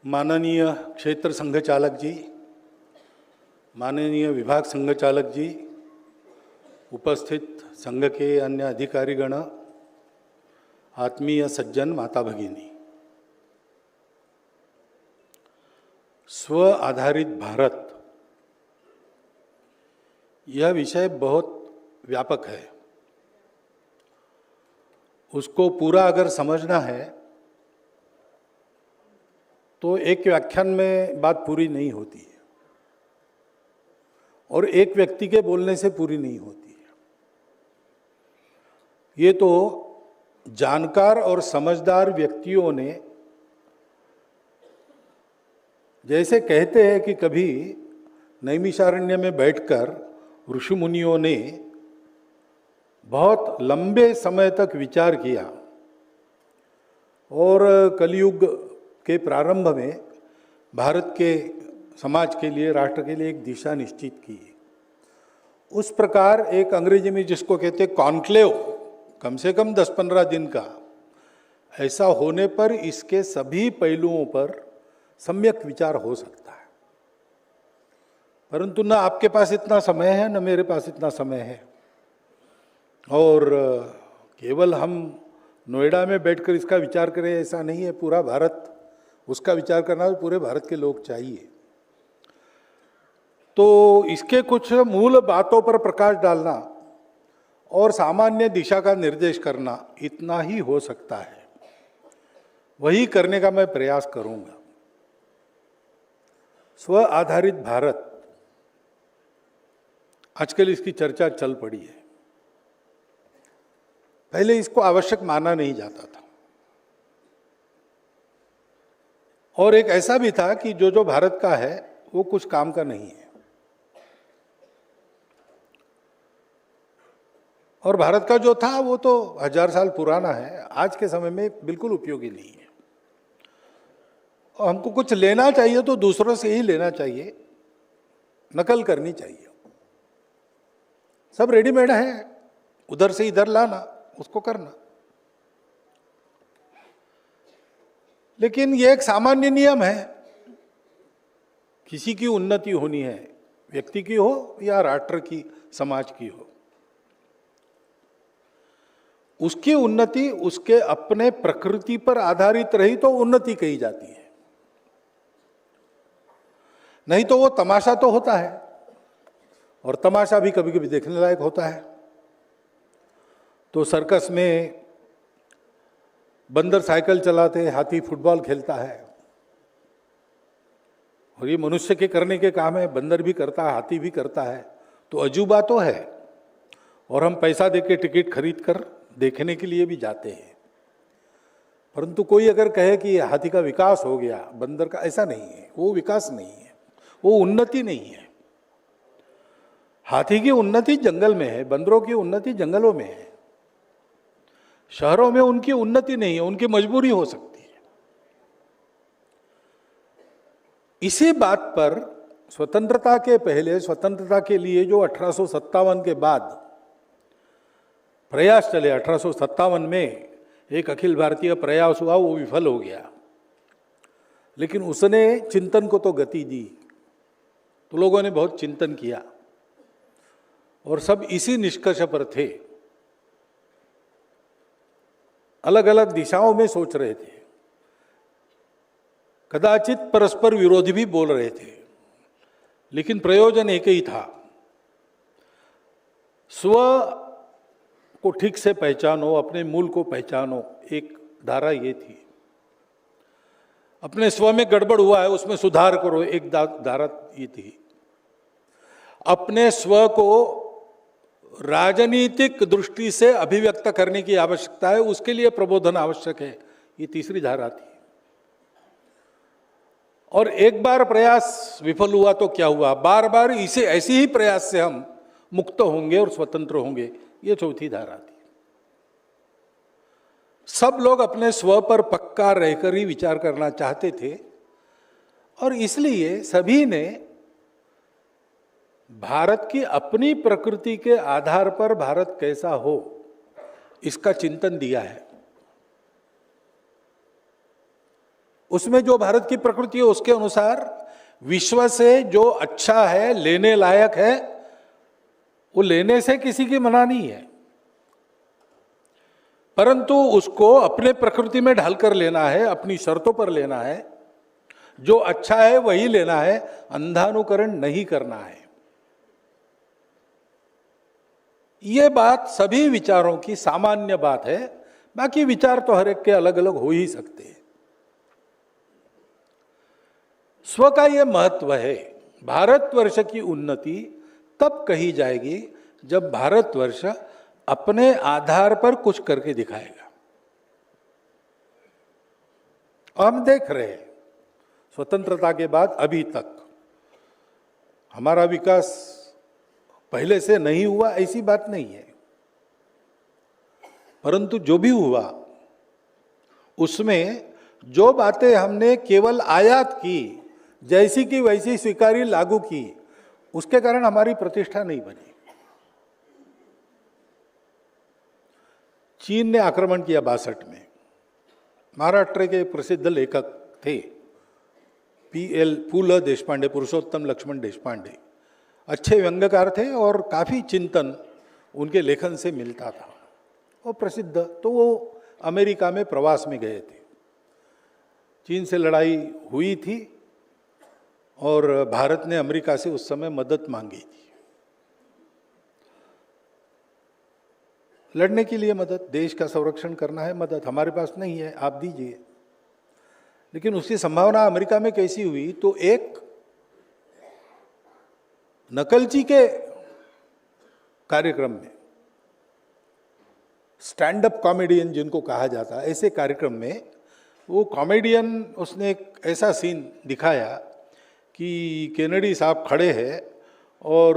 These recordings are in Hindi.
माननीय क्षेत्र संघ चालक जी, माननीय विभाग संघ चालक जी, उपस्थित संघ के अन्य अधिकारीगण, आत्मीय सज्जन, माता भगिनी, स्व आधारित भारत यह विषय बहुत व्यापक है। उसको पूरा अगर समझना है तो एक व्याख्यान में बात पूरी नहीं होती है और एक व्यक्ति के बोलने से पूरी नहीं होती है। ये तो जानकार और समझदार व्यक्तियों ने, जैसे कहते हैं कि कभी नैमिषारण्य में बैठकर ऋषि मुनियों ने बहुत लंबे समय तक विचार किया और कलयुग के प्रारंभ में भारत के समाज के लिए, राष्ट्र के लिए एक दिशा निश्चित की। उस प्रकार एक अंग्रेजी में जिसको कहते हैं कॉन्क्लेव, कम से कम 10-15 दिन का, ऐसा होने पर इसके सभी पहलुओं पर सम्यक विचार हो सकता है। परंतु न आपके पास इतना समय है, न मेरे पास इतना समय है, और केवल हम नोएडा में बैठकर इसका विचार करें ऐसा नहीं है। पूरा भारत उसका विचार करना, तो पूरे भारत के लोग चाहिए। तो इसके कुछ मूल बातों पर प्रकाश डालना और सामान्य दिशा का निर्देश करना, इतना ही हो सकता है। वही करने का मैं प्रयास करूंगा। स्व आधारित भारत, आजकल इसकी चर्चा चल पड़ी है। पहले इसको आवश्यक माना नहीं जाता था और एक ऐसा भी था कि जो भारत का है वो कुछ काम का नहीं है और भारत का जो था वो तो 1000 साल पुराना है, आज के समय में बिल्कुल उपयोगी नहीं है। और हमको कुछ लेना चाहिए तो दूसरों से ही लेना चाहिए, नकल करनी चाहिए। सब रेडीमेड है, उधर से इधर लाना, उसको करना। लेकिन ये एक सामान्य नियम है। किसी की उन्नति होनी है, व्यक्ति की हो या राष्ट्र की, समाज की हो, उसकी उन्नति उसके अपने प्रकृति पर आधारित रही तो उन्नति कही जाती है। नहीं तो वो तमाशा तो होता है, और तमाशा भी कभी कभी देखने लायक होता है। तो सर्कस में बंदर साइकिल चलाते, हाथी फुटबॉल खेलता है, और ये मनुष्य के करने के काम है। बंदर भी करता है, हाथी भी करता है, तो अजूबा तो है। और हम पैसा देके टिकट खरीद कर देखने के लिए भी जाते हैं। परंतु कोई अगर कहे कि हाथी का विकास हो गया, बंदर का, ऐसा नहीं है। वो विकास नहीं है, वो उन्नति नहीं है। हाथी की उन्नति जंगल में है, बंदरों की उन्नति जंगलों में है। शहरों में उनकी उन्नति नहीं है, उनकी मजबूरी हो सकती है। इसी बात पर स्वतंत्रता के पहले, स्वतंत्रता के लिए जो 1857 के बाद प्रयास चले, 1857 में एक अखिल भारतीय प्रयास हुआ, वो विफल हो गया। लेकिन उसने चिंतन को तो गति दी। तो लोगों ने बहुत चिंतन किया और सब इसी निष्कर्ष पर थे। अलग अलग दिशाओं में सोच रहे थे, कदाचित परस्पर विरोधी भी बोल रहे थे, लेकिन प्रयोजन एक ही था। स्व को ठीक से पहचानो, अपने मूल को पहचानो, एक धारा ये थी। अपने स्व में गड़बड़ हुआ है, उसमें सुधार करो, एक धारा ये थी। अपने स्व को राजनीतिक दृष्टि से अभिव्यक्त करने की आवश्यकता है, उसके लिए प्रबोधन आवश्यक है, ये तीसरी धारा थी। और एक बार प्रयास विफल हुआ तो क्या हुआ, बार बार इसे ऐसे ही प्रयास से हम मुक्त होंगे और स्वतंत्र होंगे, ये चौथी धारा थी। सब लोग अपने स्व पर पक्का रहकर ही विचार करना चाहते थे और इसलिए सभी ने भारत की अपनी प्रकृति के आधार पर भारत कैसा हो, इसका चिंतन दिया है। उसमें जो भारत की प्रकृति है उसके अनुसार विश्व से जो अच्छा है, लेने लायक है, वो लेने से किसी की मना नहीं है, परंतु उसको अपने प्रकृति में ढालकर लेना है, अपनी शर्तों पर लेना है। जो अच्छा है वही लेना है, अंधानुकरण नहीं करना है। ये बात सभी विचारों की सामान्य बात है। बाकी विचार तो हर एक के अलग अलग हो ही सकते हैं। स्व का ये महत्व है। भारतवर्ष की उन्नति तब कही जाएगी जब भारतवर्ष अपने आधार पर कुछ करके दिखाएगा। हम देख रहे हैं स्वतंत्रता के बाद अभी तक हमारा विकास पहले से नहीं हुआ, ऐसी बात नहीं है, परंतु जो भी हुआ उसमें जो बातें हमने केवल आयात की, जैसी की वैसी स्वीकारी, लागू की, उसके कारण हमारी प्रतिष्ठा नहीं बनी। चीन ने आक्रमण किया 62 में। महाराष्ट्र के प्रसिद्ध लेखक थे पुल देशपांडे, पुरुषोत्तम लक्ष्मण देशपांडे, अच्छे व्यंग्यकार थे और काफ़ी चिंतन उनके लेखन से मिलता था। वो प्रसिद्ध, तो वो अमेरिका में प्रवास में गए थे। चीन से लड़ाई हुई थी और भारत ने अमेरिका से उस समय मदद मांगी थी, लड़ने के लिए मदद, देश का संरक्षण करना है, मदद हमारे पास नहीं है, आप दीजिए। लेकिन उसकी संभावना अमेरिका में कैसी हुई, तो एक नकलची के कार्यक्रम में, स्टैंड अप कॉमेडियन जिनको कहा जाता है, ऐसे कार्यक्रम में वो कॉमेडियन, उसने एक ऐसा सीन दिखाया कि केनेडी साहब खड़े हैं और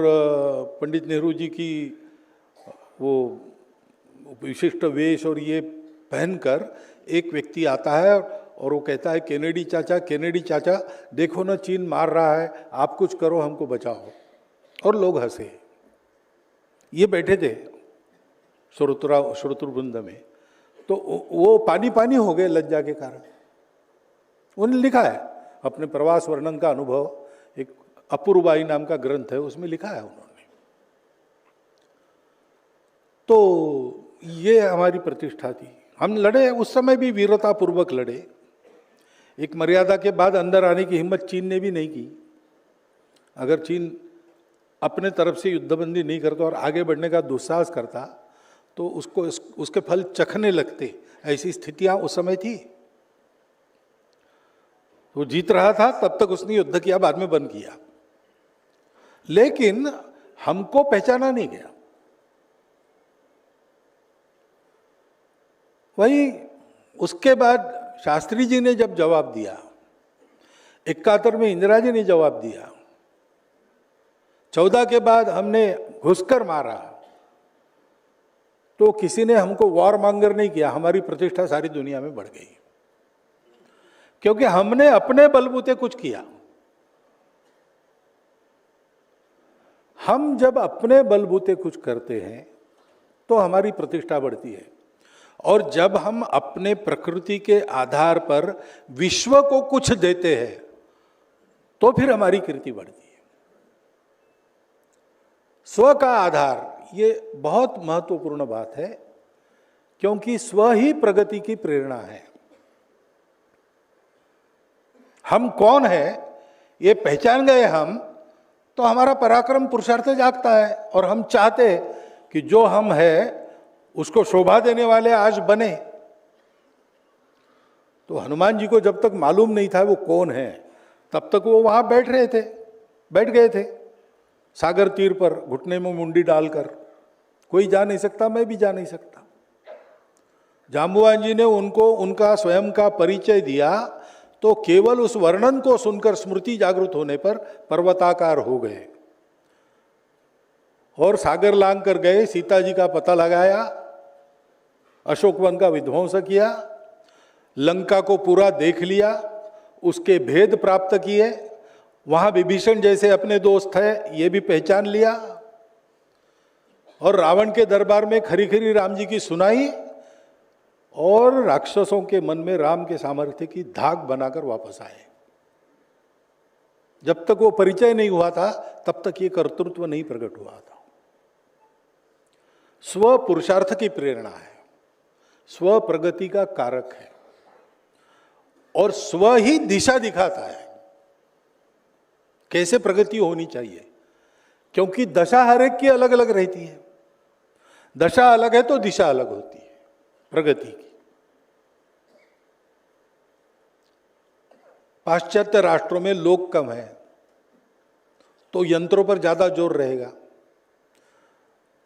पंडित नेहरू जी की वो विशिष्ट वेश और ये पहनकर एक व्यक्ति आता है और वो कहता है, केनेडी चाचा देखो ना, चीन मार रहा है, आप कुछ करो, हमको बचाओ। और लोग हंसे। ये बैठे थे श्रोतृवृंद में, तो वो पानी पानी हो गए लज्जा के कारण। उन्होंने लिखा है अपने प्रवास वर्णन का अनुभव, एक अपूर्वाई नाम का ग्रंथ है, उसमें लिखा है उन्होंने। तो ये हमारी प्रतिष्ठा थी। हम लड़े, उस समय भी वीरता पूर्वक लड़े। एक मर्यादा के बाद अंदर आने की हिम्मत चीन ने भी नहीं की। अगर चीन अपने तरफ से युद्धबंदी नहीं करता और आगे बढ़ने का दुस्साहस करता तो उसके फल चखने लगते। ऐसी स्थितियां उस समय थी। वो जीत रहा था, तब तक उसने युद्ध किया, बाद में बंद किया, लेकिन हमको पहचाना नहीं गया। वही उसके बाद शास्त्री जी ने जब जवाब दिया, 71 में इंदिरा जी ने जवाब दिया, 14 के बाद हमने घुसकर मारा, तो किसी ने हमको वॉर मांगर नहीं किया। हमारी प्रतिष्ठा सारी दुनिया में बढ़ गई, क्योंकि हमने अपने बलबूते कुछ किया। हम जब अपने बलबूते कुछ करते हैं तो हमारी प्रतिष्ठा बढ़ती है, और जब हम अपने प्रकृति के आधार पर विश्व को कुछ देते हैं तो फिर हमारी कीर्ति बढ़ती है। स्व का आधार, ये बहुत महत्वपूर्ण बात है, क्योंकि स्व ही प्रगति की प्रेरणा है। हम कौन है ये पहचान गए हम, तो हमारा पराक्रम पुरुषार्थ जागता है, और हम चाहते कि जो हम है उसको शोभा देने वाले आज बने। तो हनुमान जी को जब तक मालूम नहीं था वो कौन है, तब तक वो वहां बैठ गए थे सागर तीर पर, घुटने में मुंडी डालकर। कोई जा नहीं सकता, मैं भी जा नहीं सकता। जाम्बुवान जी ने उनको उनका स्वयं का परिचय दिया, तो केवल उस वर्णन को सुनकर स्मृति जागृत होने पर पर्वताकार हो गए और सागर लांग कर गए, सीता जी का पता लगाया, अशोक वन का विध्वंस किया, लंका को पूरा देख लिया, उसके भेद प्राप्त किए, वहां विभीषण जैसे अपने दोस्त है ये भी पहचान लिया, और रावण के दरबार में खरी खरी राम जी की सुनाई, और राक्षसों के मन में राम के सामर्थ्य की धाक बनाकर वापस आए। जब तक वो परिचय नहीं हुआ था तब तक ये कर्तृत्व नहीं प्रकट हुआ था। स्व पुरुषार्थ की प्रेरणा है, स्व प्रगति का कारक है और स्व ही दिशा दिखाता है कैसे प्रगति होनी चाहिए, क्योंकि दशा हर एक की अलग अलग रहती है। दशा अलग है तो दिशा अलग होती है प्रगति की। पाश्चात्य राष्ट्रों में लोग कम है तो यंत्रों पर ज्यादा जोर रहेगा।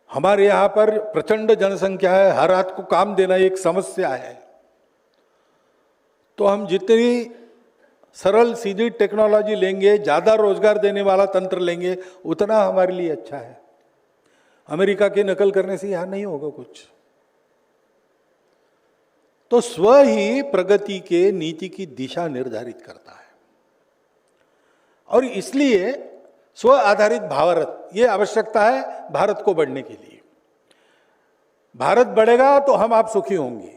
हमारे यहां पर प्रचंड जनसंख्या है, हर हाथ को काम देना एक समस्या है, तो हम जितनी सरल सीधी टेक्नोलॉजी लेंगे, ज्यादा रोजगार देने वाला तंत्र लेंगे, उतना हमारे लिए अच्छा है। अमेरिका की नकल करने से यहां नहीं होगा कुछ। तो स्व ही प्रगति के नीति की दिशा निर्धारित करता है और इसलिए स्व आधारित भारत ये आवश्यकता है भारत को बढ़ने के लिए। भारत बढ़ेगा तो हम आप सुखी होंगे।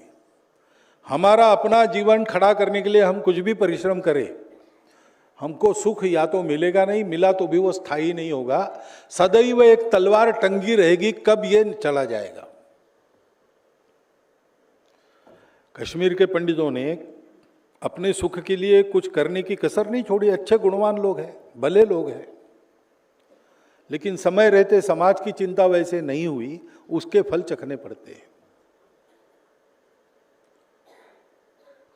हमारा अपना जीवन खड़ा करने के लिए हम कुछ भी परिश्रम करें, हमको सुख या तो मिलेगा नहीं, मिला तो भी वो स्थायी नहीं होगा। सदैव एक तलवार टंगी रहेगी, कब ये चला जाएगा। कश्मीर के पंडितों ने अपने सुख के लिए कुछ करने की कसर नहीं छोड़ी। अच्छे गुणवान लोग हैं, भले लोग हैं, लेकिन समय रहते समाज की चिंता वैसे नहीं हुई, उसके फल चखने पड़ते हैं।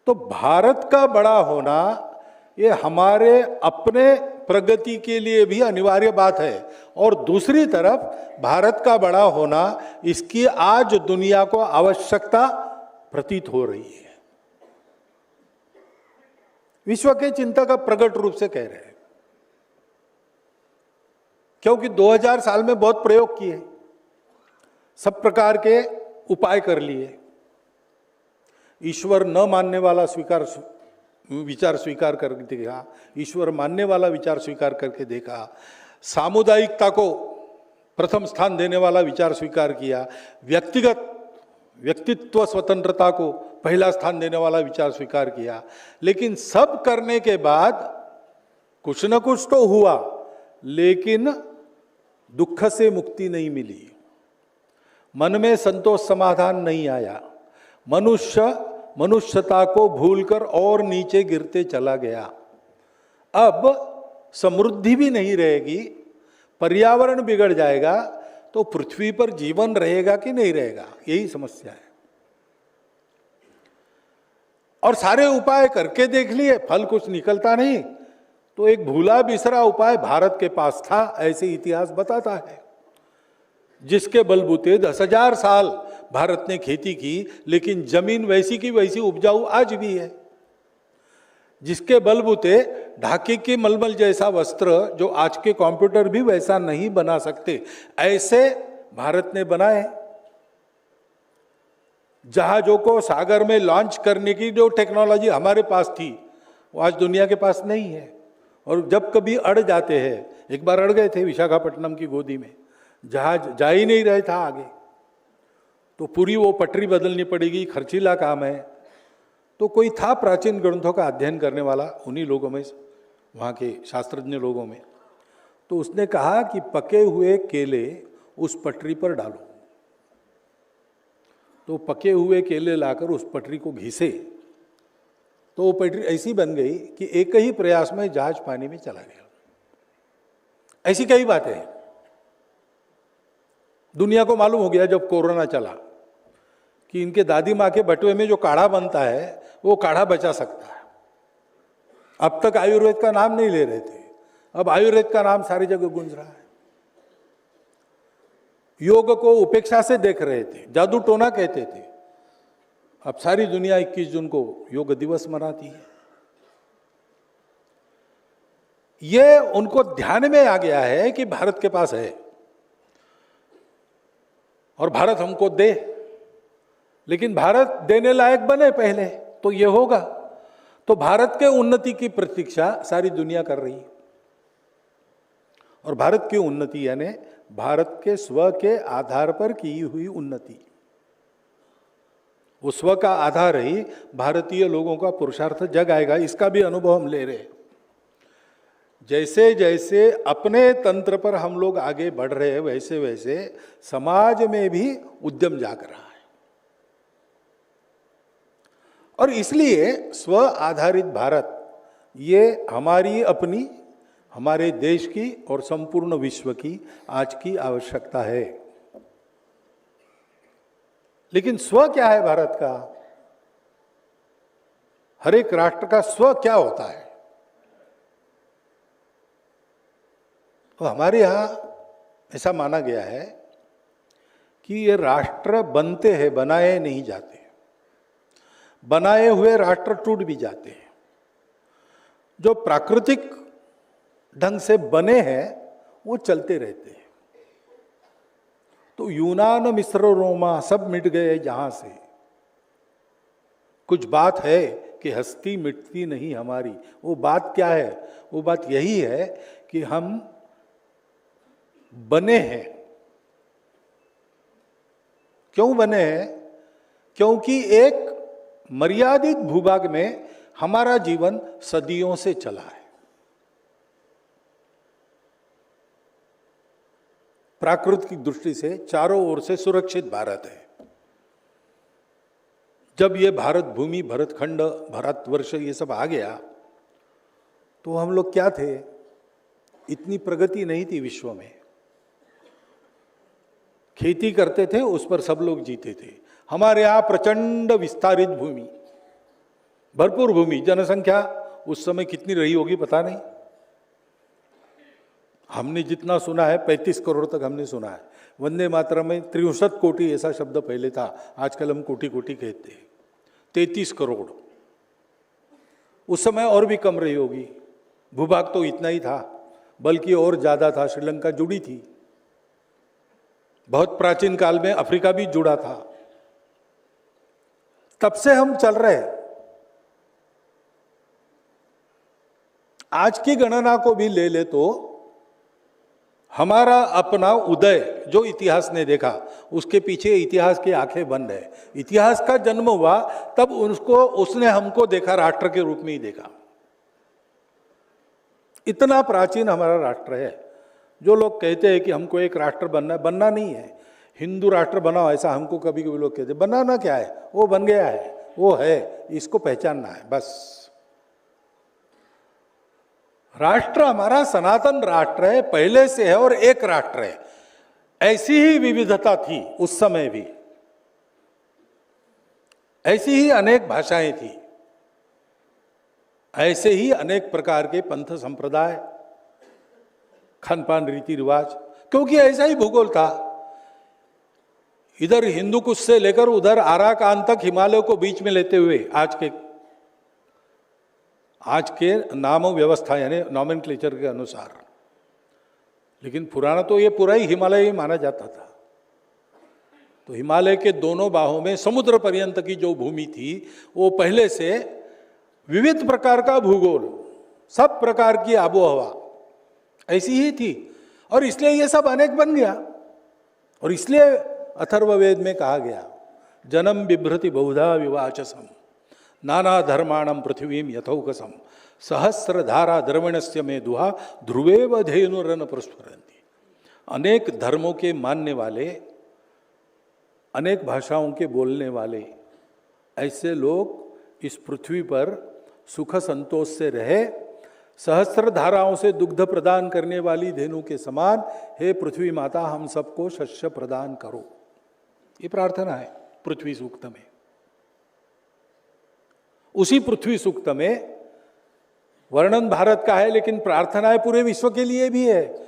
तो भारत का बड़ा होना ये हमारे अपने प्रगति के लिए भी अनिवार्य बात है और दूसरी तरफ भारत का बड़ा होना इसकी आज दुनिया को आवश्यकता प्रतीत हो रही है। विश्व के चिंतक अब प्रकट रूप से कह रहे हैं, क्योंकि 2000 साल में बहुत प्रयोग किए, सब प्रकार के उपाय कर लिए। ईश्वर न मानने वाला विचार स्वीकार करके देखा, ईश्वर मानने वाला विचार स्वीकार करके देखा, सामुदायिकता को प्रथम स्थान देने वाला विचार स्वीकार किया, व्यक्तित्व स्वतंत्रता को पहला स्थान देने वाला विचार स्वीकार किया। लेकिन सब करने के बाद कुछ न कुछ तो हुआ, लेकिन दुख से मुक्ति नहीं मिली, मन में संतोष समाधान नहीं आया। मनुष्य मनुष्यता को भूलकर और नीचे गिरते चला गया। अब समृद्धि भी नहीं रहेगी, पर्यावरण बिगड़ जाएगा, तो पृथ्वी पर जीवन रहेगा कि नहीं रहेगा, यही समस्या है। और सारे उपाय करके देख लिए, फल कुछ निकलता नहीं, तो एक भूला बिसरा उपाय भारत के पास था, ऐसे इतिहास बताता है। जिसके बलबूते 10,000 साल भारत ने खेती की, लेकिन जमीन वैसी की वैसी उपजाऊ आज भी है। जिसके बलबूते ढाके के मलमल जैसा वस्त्र, जो आज के कंप्यूटर भी वैसा नहीं बना सकते, ऐसे भारत ने बनाए। जहाजों को सागर में लॉन्च करने की जो टेक्नोलॉजी हमारे पास थी, वो आज दुनिया के पास नहीं है। और जब कभी अड़ जाते हैं, एक बार अड़ गए थे विशाखापट्टनम की गोदी में, जहाज जा ही नहीं रहे था आगे, तो पूरी वो पटरी बदलनी पड़ेगी, खर्चीला काम है। तो कोई था प्राचीन ग्रंथों का अध्ययन करने वाला उन्हीं लोगों में, वहाँ के शास्त्रज्ञ लोगों में, तो उसने कहा कि पके हुए केले उस पटरी पर डालो। तो पके हुए केले लाकर उस पटरी को घिसे, तो वो पटरी ऐसी बन गई कि एक ही प्रयास में जहाज पानी में चला गया। ऐसी कई बातें हैं। दुनिया को मालूम हो गया जब कोरोना चला कि इनके दादी माँ के बटुए में जो काढ़ा बनता है वो काढ़ा बचा सकता है। अब तक आयुर्वेद का नाम नहीं ले रहे थे, अब आयुर्वेद का नाम सारी जगह गूंज रहा है। योग को उपेक्षा से देख रहे थे, जादू टोना कहते थे, अब सारी दुनिया 21 जून को योग दिवस मनाती है। ये उनको ध्यान में आ गया है कि भारत के पास है और भारत हमको दे, लेकिन भारत देने लायक बने पहले तो ये होगा। तो भारत के उन्नति की प्रतीक्षा सारी दुनिया कर रही है। और भारत की उन्नति यानी भारत के स्व के आधार पर की हुई उन्नति। वो स्व का आधार ही भारतीय लोगों का पुरुषार्थ जग आएगा। इसका भी अनुभव हम ले रहे हैं। जैसे जैसे अपने तंत्र पर हम लोग आगे बढ़ रहे हैं, वैसे वैसे समाज में भी उद्यम जाग रहा है। और इसलिए स्व आधारित भारत ये हमारी अपनी, हमारे देश की और संपूर्ण विश्व की आज की आवश्यकता है। लेकिन स्व क्या है भारत का? हर एक राष्ट्र का स्व क्या होता है? तो हमारे यहां ऐसा माना गया है कि ये राष्ट्र बनते हैं, बनाए नहीं जाते। बनाए हुए राष्ट्र टूट भी जाते हैं। जो प्राकृतिक ढंग से बने हैं वो चलते रहते हैं। तो यूनान, मिस्र, रोमा सब मिट गए जहां से। कुछ बात है कि हस्ती मिटती नहीं हमारी। वो बात क्या है? वो बात यही है कि हम बने हैं। क्यों बने हैं? क्योंकि एक मर्यादित भूभाग में हमारा जीवन सदियों से चला है। प्राकृतिक दृष्टि से चारों ओर से सुरक्षित भारत है। जब ये भारत भूमि, भरतखंड, भारतवर्ष ये सब आ गया तो हम लोग क्या थे? इतनी प्रगति नहीं थी विश्व में। खेती करते थे, उस पर सब लोग जीते थे। हमारे यहां प्रचंड विस्तारित भूमि, भरपूर भूमि, जनसंख्या उस समय कितनी रही होगी पता नहीं। हमने जितना सुना है 35 करोड़ तक हमने सुना है। वंदे मातरम में 63 कोटि ऐसा शब्द पहले था, आजकल हम कोटि कोटि कहते हैं। 33 करोड़ उस समय और भी कम रही होगी। भूभाग तो इतना ही था, बल्कि और ज्यादा था। श्रीलंका जुड़ी थी, बहुत प्राचीन काल में अफ्रीका भी जुड़ा था। तब से हम चल रहे हैं। आज की गणना को भी ले ले तो हमारा अपना उदय जो इतिहास ने देखा, उसके पीछे इतिहास की आंखें बंद है। इतिहास का जन्म हुआ तब उसने हमको देखा, राष्ट्र के रूप में ही देखा। इतना प्राचीन हमारा राष्ट्र है। जो लोग कहते हैं कि हमको एक राष्ट्र बनना नहीं है, हिंदू राष्ट्र बनाओ, ऐसा हमको कभी कभी लोग कहते हैं। बनाना क्या है? वो बन गया है, वो है, इसको पहचानना है बस। राष्ट्र हमारा सनातन राष्ट्र है, पहले से है और एक राष्ट्र है। ऐसी ही विविधता थी उस समय भी, ऐसी ही अनेक भाषाएं थी, ऐसे ही अनेक प्रकार के पंथ संप्रदाय, खानपान, रीति रिवाज, क्योंकि ऐसा ही भूगोल था। इधर हिंदू कुश से लेकर उधर आराकान तक, हिमालय को बीच में लेते हुए आज के नाम व्यवस्था यानी नॉमेनक्लेचर के अनुसार। लेकिन पुराना तो ये पूरा ही हिमालय ही माना जाता था। तो हिमालय के दोनों बाहों में समुद्र पर्यंत की जो भूमि थी, वो पहले से विविध प्रकार का भूगोल, सब प्रकार की आबोहवा ऐसी ही थी। और इसलिए ये सब अनेक बन गया। और इसलिए अथर्ववेद में कहा गया, जन्म बिभ्रति बहुधा विवाचसम नाना धर्माणम पृथ्वीम यथौकसम सहस्र धारा द्रविणस्य में दुहा ध्रुवेव धेनुरन प्रस्फुरन्ति। अनेक धर्मों के मानने वाले, अनेक भाषाओं के बोलने वाले ऐसे लोग इस पृथ्वी पर सुख संतोष से रहे। सहस्र धाराओं से दुग्ध प्रदान करने वाली धेनु के समान, हे पृथ्वी माता हम सबको शस्य प्रदान करो। ये प्रार्थना है पृथ्वी सूक्त में। उसी पृथ्वी सूक्त में वर्णन भारत का है, लेकिन प्रार्थनाएं पूरे विश्व के लिए भी है।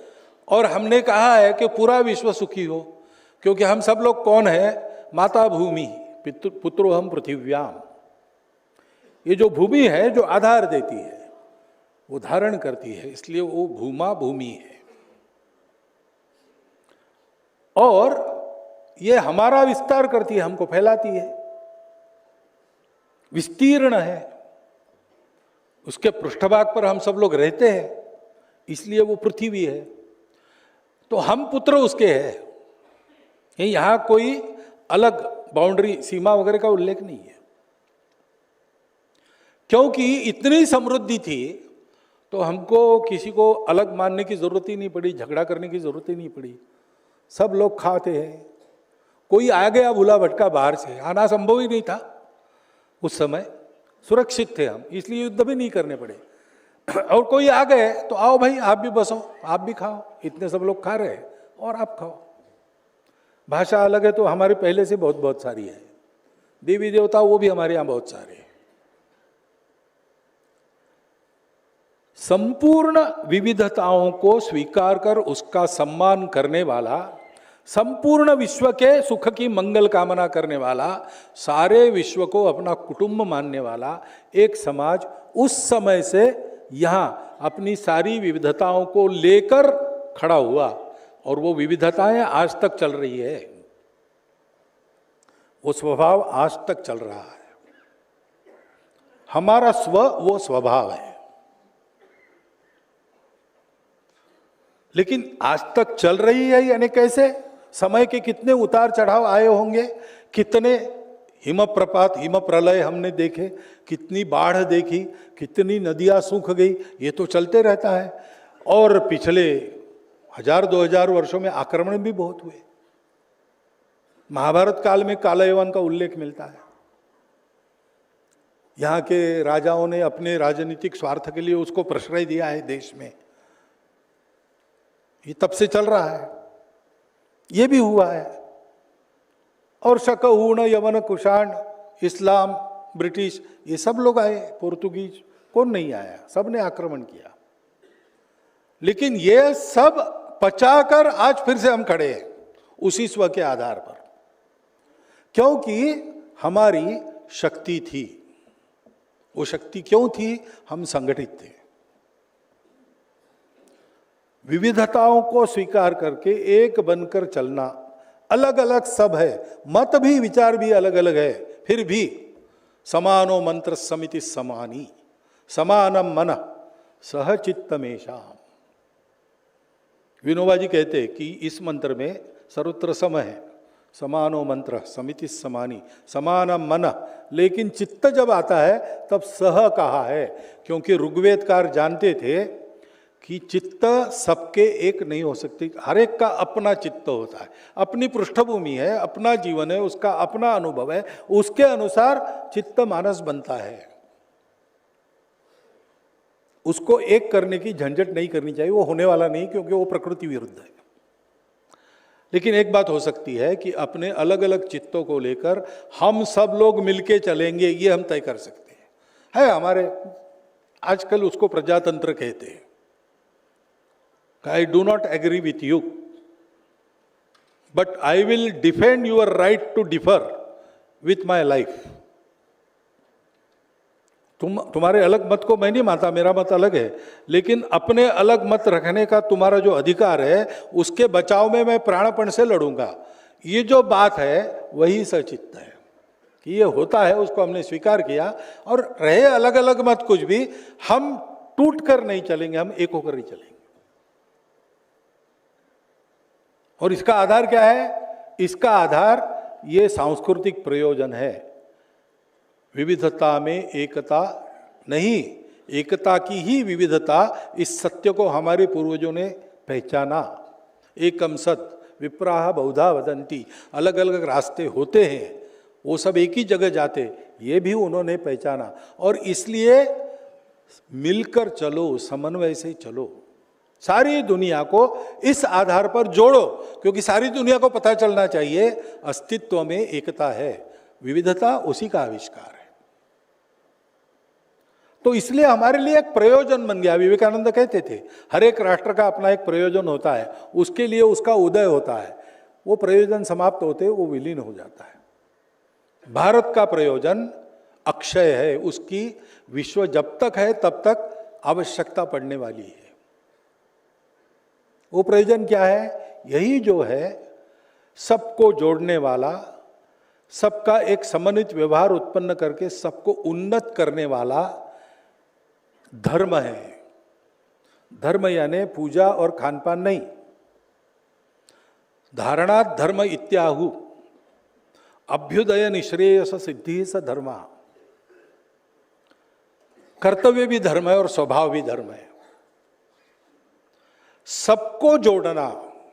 और हमने कहा है कि पूरा विश्व सुखी हो, क्योंकि हम सब लोग कौन है? माता भूमि पुत्रोहम पृथिव्याम। ये जो भूमि है, जो आधार देती है, वो धारण करती है, इसलिए वो भूमा भूमि है। और ये हमारा विस्तार करती है, हमको फैलाती है, विस्तीर्ण है। उसके पृष्ठभाग पर हम सब लोग रहते हैं, इसलिए वो पृथ्वी है। तो हम पुत्र उसके हैं। यहां कोई अलग बाउंड्री, सीमा वगैरह का उल्लेख नहीं है, क्योंकि इतनी समृद्धि थी तो हमको किसी को अलग मानने की जरूरत ही नहीं पड़ी, झगड़ा करने की जरूरत ही नहीं पड़ी। सब लोग खाते हैं। कोई आ गया भूला भटका बाहर से, आना संभव ही नहीं था उस समय, सुरक्षित थे हम, इसलिए युद्ध भी नहीं करने पड़े। और कोई आ गए तो आओ भाई आप भी बसो, आप भी खाओ, इतने सब लोग खा रहे हैं और आप खाओ। भाषा अलग है तो हमारे पहले से बहुत बहुत सारी है, देवी देवता वो भी हमारे यहाँ बहुत सारे हैं। संपूर्ण विविधताओं को स्वीकार कर उसका सम्मान करने वाला, संपूर्ण विश्व के सुख की मंगल कामना करने वाला, सारे विश्व को अपना कुटुंब मानने वाला एक समाज उस समय से यहाँ अपनी सारी विविधताओं को लेकर खड़ा हुआ, और वो विविधताएं आज तक चल रही है, वो स्वभाव आज तक चल रहा है। हमारा स्व वो स्वभाव है, लेकिन आज तक चल रही है यानी कैसे? समय के कितने उतार चढ़ाव आए होंगे, कितने हिम प्रपात, हिम प्रलय हमने देखे, कितनी बाढ़ देखी, कितनी नदियां सूख गई, ये तो चलते रहता है। और पिछले 1000-2000 वर्षों में आक्रमण भी बहुत हुए। महाभारत काल में कालयवन का उल्लेख मिलता है। यहाँ के राजाओं ने अपने राजनीतिक स्वार्थ के लिए उसको प्रश्रय दिया है देश में, ये तब से चल रहा है, ये भी हुआ है। और शकहूण, यवन, कुषाण, इस्लाम, ब्रिटिश, ये सब लोग आए, पोर्तुगीज, कौन नहीं आया, सब ने आक्रमण किया। लेकिन ये सब पचाकर आज फिर से हम खड़े हैं उसी स्व के आधार पर, क्योंकि हमारी शक्ति थी। वो शक्ति क्यों थी? हम संगठित थे। विविधताओं को स्वीकार करके एक बनकर चलना, अलग अलग सब है, मत भी विचार भी अलग अलग है, फिर भी समानो मंत्र समिति समानी, समानम मन सह चित्तमेषाम। विनोबा जी कहते कि इस मंत्र में सर्वत्र सम है, समानो मंत्र समिति समानी, समानम मन, लेकिन चित्त जब आता है तब सह कहा है, क्योंकि ऋग्वेदकार जानते थे कि चित्त सबके एक नहीं हो सकती, हर एक का अपना चित्त होता है, अपनी पृष्ठभूमि है, अपना जीवन है, उसका अपना अनुभव है, उसके अनुसार चित्त मानस बनता है। उसको एक करने की झंझट नहीं करनी चाहिए, वो होने वाला नहीं, क्योंकि वो प्रकृति विरुद्ध है। लेकिन एक बात हो सकती है कि अपने अलग अलग चित्तों को लेकर हम सब लोग मिलके चलेंगे, ये हम तय कर सकते हैं। है हमारे आजकल उसको प्रजातंत्र कहते हैं। I do not agree with you, but I will defend your right to differ with my life. तुम्हारे अलग मत को मैं नहीं मानता, मेरा मत अलग है, लेकिन अपने अलग मत रखने का तुम्हारा जो अधिकार है उसके बचाव में मैं प्राणपण से लड़ूंगा। ये जो बात है वही सचित्त है कि ये होता है, उसको हमने स्वीकार किया। और रहे अलग अलग मत कुछ भी, हम टूट कर नहीं चलेंगे, हम एक होकर ही चलेंगे। और इसका आधार क्या है? इसका आधार ये सांस्कृतिक प्रयोजन है। विविधता में एकता नहीं, एकता की ही विविधता, इस सत्य को हमारे पूर्वजों ने पहचाना। एकम सत विप्राह बहुधा वदंती, अलग अलग रास्ते होते हैं, वो सब एक ही जगह जाते, ये भी उन्होंने पहचाना। और इसलिए मिलकर चलो, समन्वय से चलो, सारी दुनिया को इस आधार पर जोड़ो, क्योंकि सारी दुनिया को पता चलना चाहिए अस्तित्व में एकता है, विविधता उसी का आविष्कार है। तो इसलिए हमारे लिए एक प्रयोजन बन गया। विवेकानंद कहते थे हर एक राष्ट्र का अपना एक प्रयोजन होता है, उसके लिए उसका उदय होता है, वो प्रयोजन समाप्त होते वो विलीन हो जाता है। भारत का प्रयोजन अक्षय है, उसकी विश्व जब तक है तब तक आवश्यकता पड़ने वाली है। वो प्रयोजन क्या है? यही जो है सबको जोड़ने वाला, सबका एक समन्वित व्यवहार उत्पन्न करके सबको उन्नत करने वाला धर्म है। धर्म यानी पूजा और खानपान नहीं, धारणा धर्म इत्याहु। अभ्युदय निश्रेयस सिद्धि स धर्मा। कर्तव्य भी धर्म है और स्वभाव भी धर्म है। सबको जोड़ना,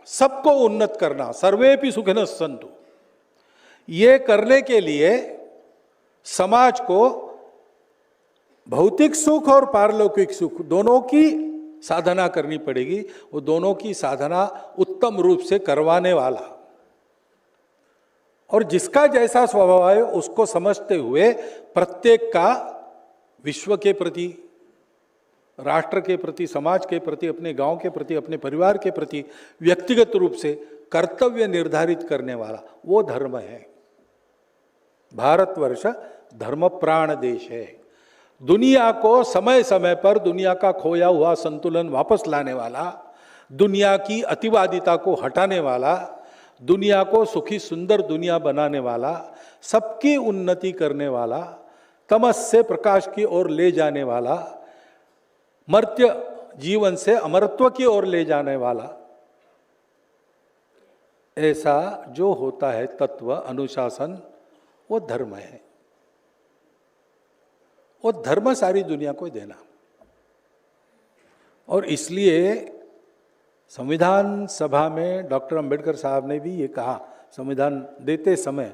सबको उन्नत करना, सर्वेपि सुखिनः सन्तु, ये करने के लिए समाज को भौतिक सुख और पारलौकिक सुख दोनों की साधना करनी पड़ेगी। वो दोनों की साधना उत्तम रूप से करवाने वाला और जिसका जैसा स्वभाव है उसको समझते हुए प्रत्येक का विश्व के प्रति, राष्ट्र के प्रति, समाज के प्रति, अपने गांव के प्रति, अपने परिवार के प्रति व्यक्तिगत रूप से कर्तव्य निर्धारित करने वाला वो धर्म है। भारतवर्ष धर्म प्राण देश है। दुनिया को समय समय पर दुनिया का खोया हुआ संतुलन वापस लाने वाला, दुनिया की अतिवादिता को हटाने वाला, दुनिया को सुखी सुंदर दुनिया बनाने वाला, सबकी उन्नति करने वाला, तमस से प्रकाश की ओर ले जाने वाला, मर्त्य जीवन से अमरत्व की ओर ले जाने वाला, ऐसा जो होता है तत्व अनुशासन, वो धर्म है। वो धर्म सारी दुनिया को देना। और इसलिए संविधान सभा में डॉक्टर अंबेडकर साहब ने भी ये कहा, संविधान देते समय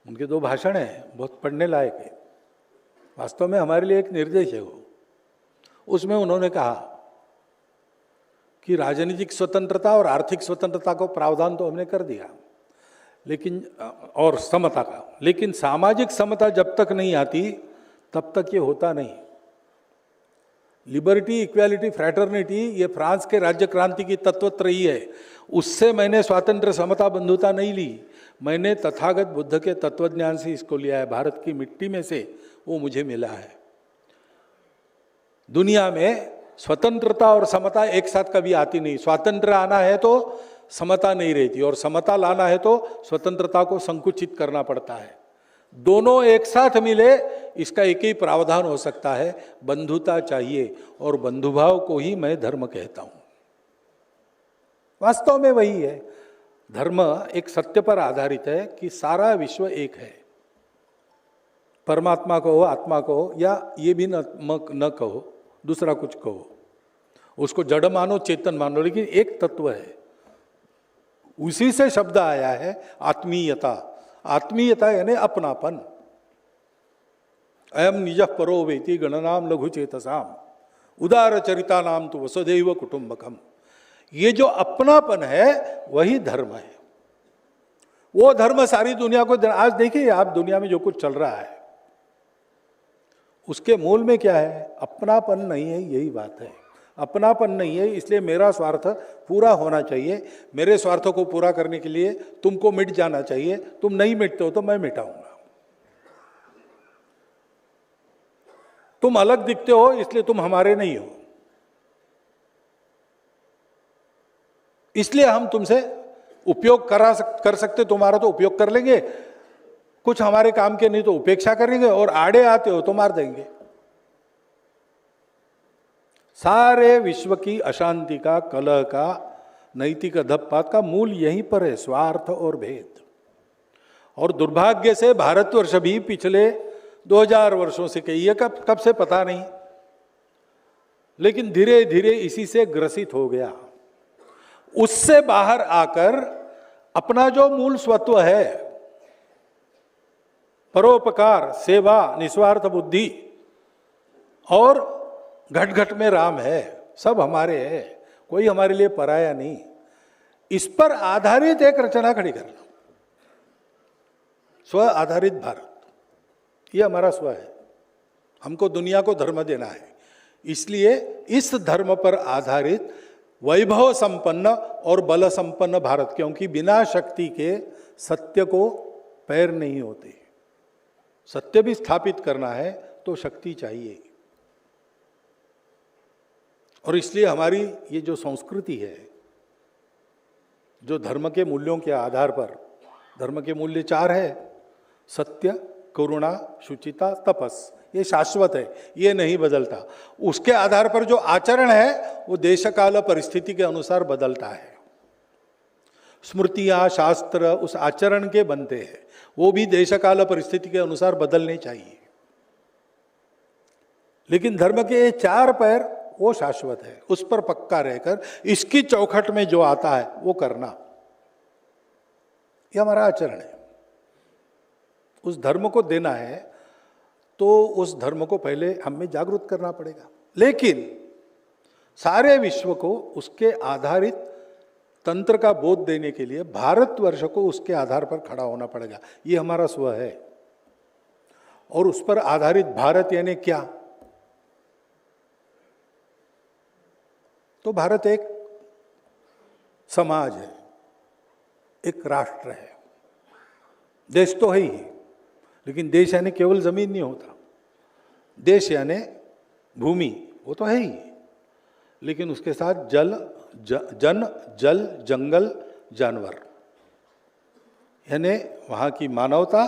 उनके 2 भाषण हैं, बहुत पढ़ने लायक है, वास्तव में हमारे लिए एक निर्देश है वो। उसमें उन्होंने कहा कि राजनीतिक स्वतंत्रता और आर्थिक स्वतंत्रता को प्रावधान तो हमने कर दिया, लेकिन और समता का, लेकिन सामाजिक समता जब तक नहीं आती तब तक ये होता नहीं। लिबर्टी, इक्वालिटी, फ्रैटर्निटी, ये फ्रांस के राज्य क्रांति की तत्वत्रयी है। उससे मैंने स्वातंत्र्य, समता, बंधुता नहीं ली, मैंने तथागत बुद्ध के तत्वज्ञान से इसको लिया है। भारत की मिट्टी में से वो मुझे मिला है। दुनिया में स्वतंत्रता और समता एक साथ कभी आती नहीं। स्वातंत्र्य आना है तो समता नहीं रहती, और समता लाना है तो स्वतंत्रता को संकुचित करना पड़ता है। दोनों एक साथ मिले, इसका एक ही प्रावधान हो सकता है, बंधुता चाहिए, और बंधुभाव को ही मैं धर्म कहता हूं। वास्तव में वही है। धर्म एक सत्य पर आधारित है कि सारा विश्व एक है। परमात्मा कहो, आत्मा कहो, या ये भी न कहो, दूसरा कुछ कहो, उसको जड़ मानो, चेतन मानो, लेकिन एक तत्व है। उसी से शब्द आया है आत्मीयता। आत्मीयता यानी अपनापन। अयम निज परो वेति गणनाम लघु चेतसाम उदार चरिता नाम तो वसुधैव कुटुंबकम। ये जो अपनापन है वही धर्म है। वो धर्म सारी दुनिया को। आज देखिए आप दुनिया में जो कुछ चल रहा है उसके मूल में क्या है? अपनापन नहीं है, यही बात है। अपनापन नहीं है, इसलिए मेरा स्वार्थ पूरा होना चाहिए। मेरे स्वार्थों को पूरा करने के लिए तुमको मिट जाना चाहिए। तुम नहीं मिटते हो तो मैं मिटाऊंगा। तुम अलग दिखते हो इसलिए तुम हमारे नहीं हो, इसलिए हम तुमसे उपयोग कर सकते, तुम्हारा तो उपयोग कर लेंगे, कुछ हमारे काम के नहीं तो उपेक्षा करेंगे, और आड़े आते हो तो मार देंगे। सारे विश्व की अशांति का, कलह का, नैतिक अधःपात का मूल यहीं पर है, स्वार्थ और भेद। और दुर्भाग्य से भारतवर्ष भी पिछले 2000 वर्षों से, कही है कब से पता नहीं, लेकिन धीरे धीरे इसी से ग्रसित हो गया। उससे बाहर आकर अपना जो मूल स्वत्व है, परोपकार, सेवा, निस्वार्थ बुद्धि, और घट घट में राम है, सब हमारे है, कोई हमारे लिए पराया नहीं, इस पर आधारित एक रचना खड़ी करना। स्व आधारित भारत, ये हमारा स्व है। हमको दुनिया को धर्म देना है, इसलिए इस धर्म पर आधारित वैभव संपन्न और बल संपन्न भारत, क्योंकि बिना शक्ति के सत्य को पैर नहीं होते। सत्य भी स्थापित करना है तो शक्ति चाहिए। और इसलिए हमारी ये जो संस्कृति है, जो धर्म के मूल्यों के आधार पर, धर्म के मूल्य 4 है, सत्य, करुणा, शुचिता, तपस, ये शाश्वत है, ये नहीं बदलता। उसके आधार पर जो आचरण है वो देश काल परिस्थिति के अनुसार बदलता है। स्मृतियाँ, शास्त्र उस आचरण के बनते हैं, वो भी देशकाल परिस्थिति के अनुसार बदलने चाहिए। लेकिन धर्म के ये चार पैर वो शाश्वत है, उस पर पक्का रहकर इसकी चौखट में जो आता है वो करना, ये हमारा आचरण है। उस धर्म को देना है तो उस धर्म को पहले हमें जागरूक करना पड़ेगा। लेकिन सारे विश्व को उसके आधारित तंत्र का बोध देने के लिए भारतवर्ष को उसके आधार पर खड़ा होना पड़ेगा। ये हमारा स्व है। और उस पर आधारित भारत यानी क्या? तो भारत एक समाज है, एक राष्ट्र है। देश तो है ही, लेकिन देश यानी केवल जमीन नहीं होता। देश यानी भूमि, वो तो है ही, लेकिन उसके साथ जल, जल, जंगल, जानवर, यानी वहाँ की मानवता,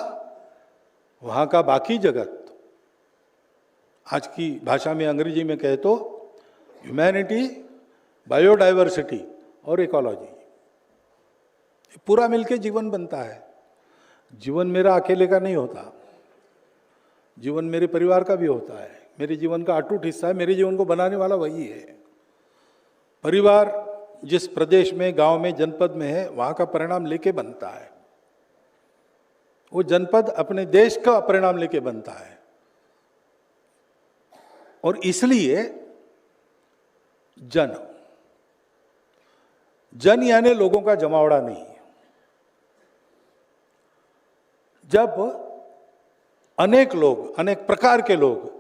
वहाँ का बाकी जगत। आज की भाषा में, अंग्रेजी में कहे तो ह्यूमैनिटी, बायोडाइवर्सिटी और इकोलॉजी, पूरा मिलके जीवन बनता है। जीवन मेरा अकेले का नहीं होता, जीवन मेरे परिवार का भी होता है, मेरे जीवन का अटूट हिस्सा है। मेरे जीवन को बनाने वाला वही है। परिवार जिस प्रदेश में, गांव में, जनपद में है, वहां का परिणाम लेके बनता है। वो जनपद अपने देश का परिणाम लेके बनता है। और इसलिए जन यानी लोगों का जमावड़ा नहीं। जब अनेक लोग, अनेक प्रकार के लोग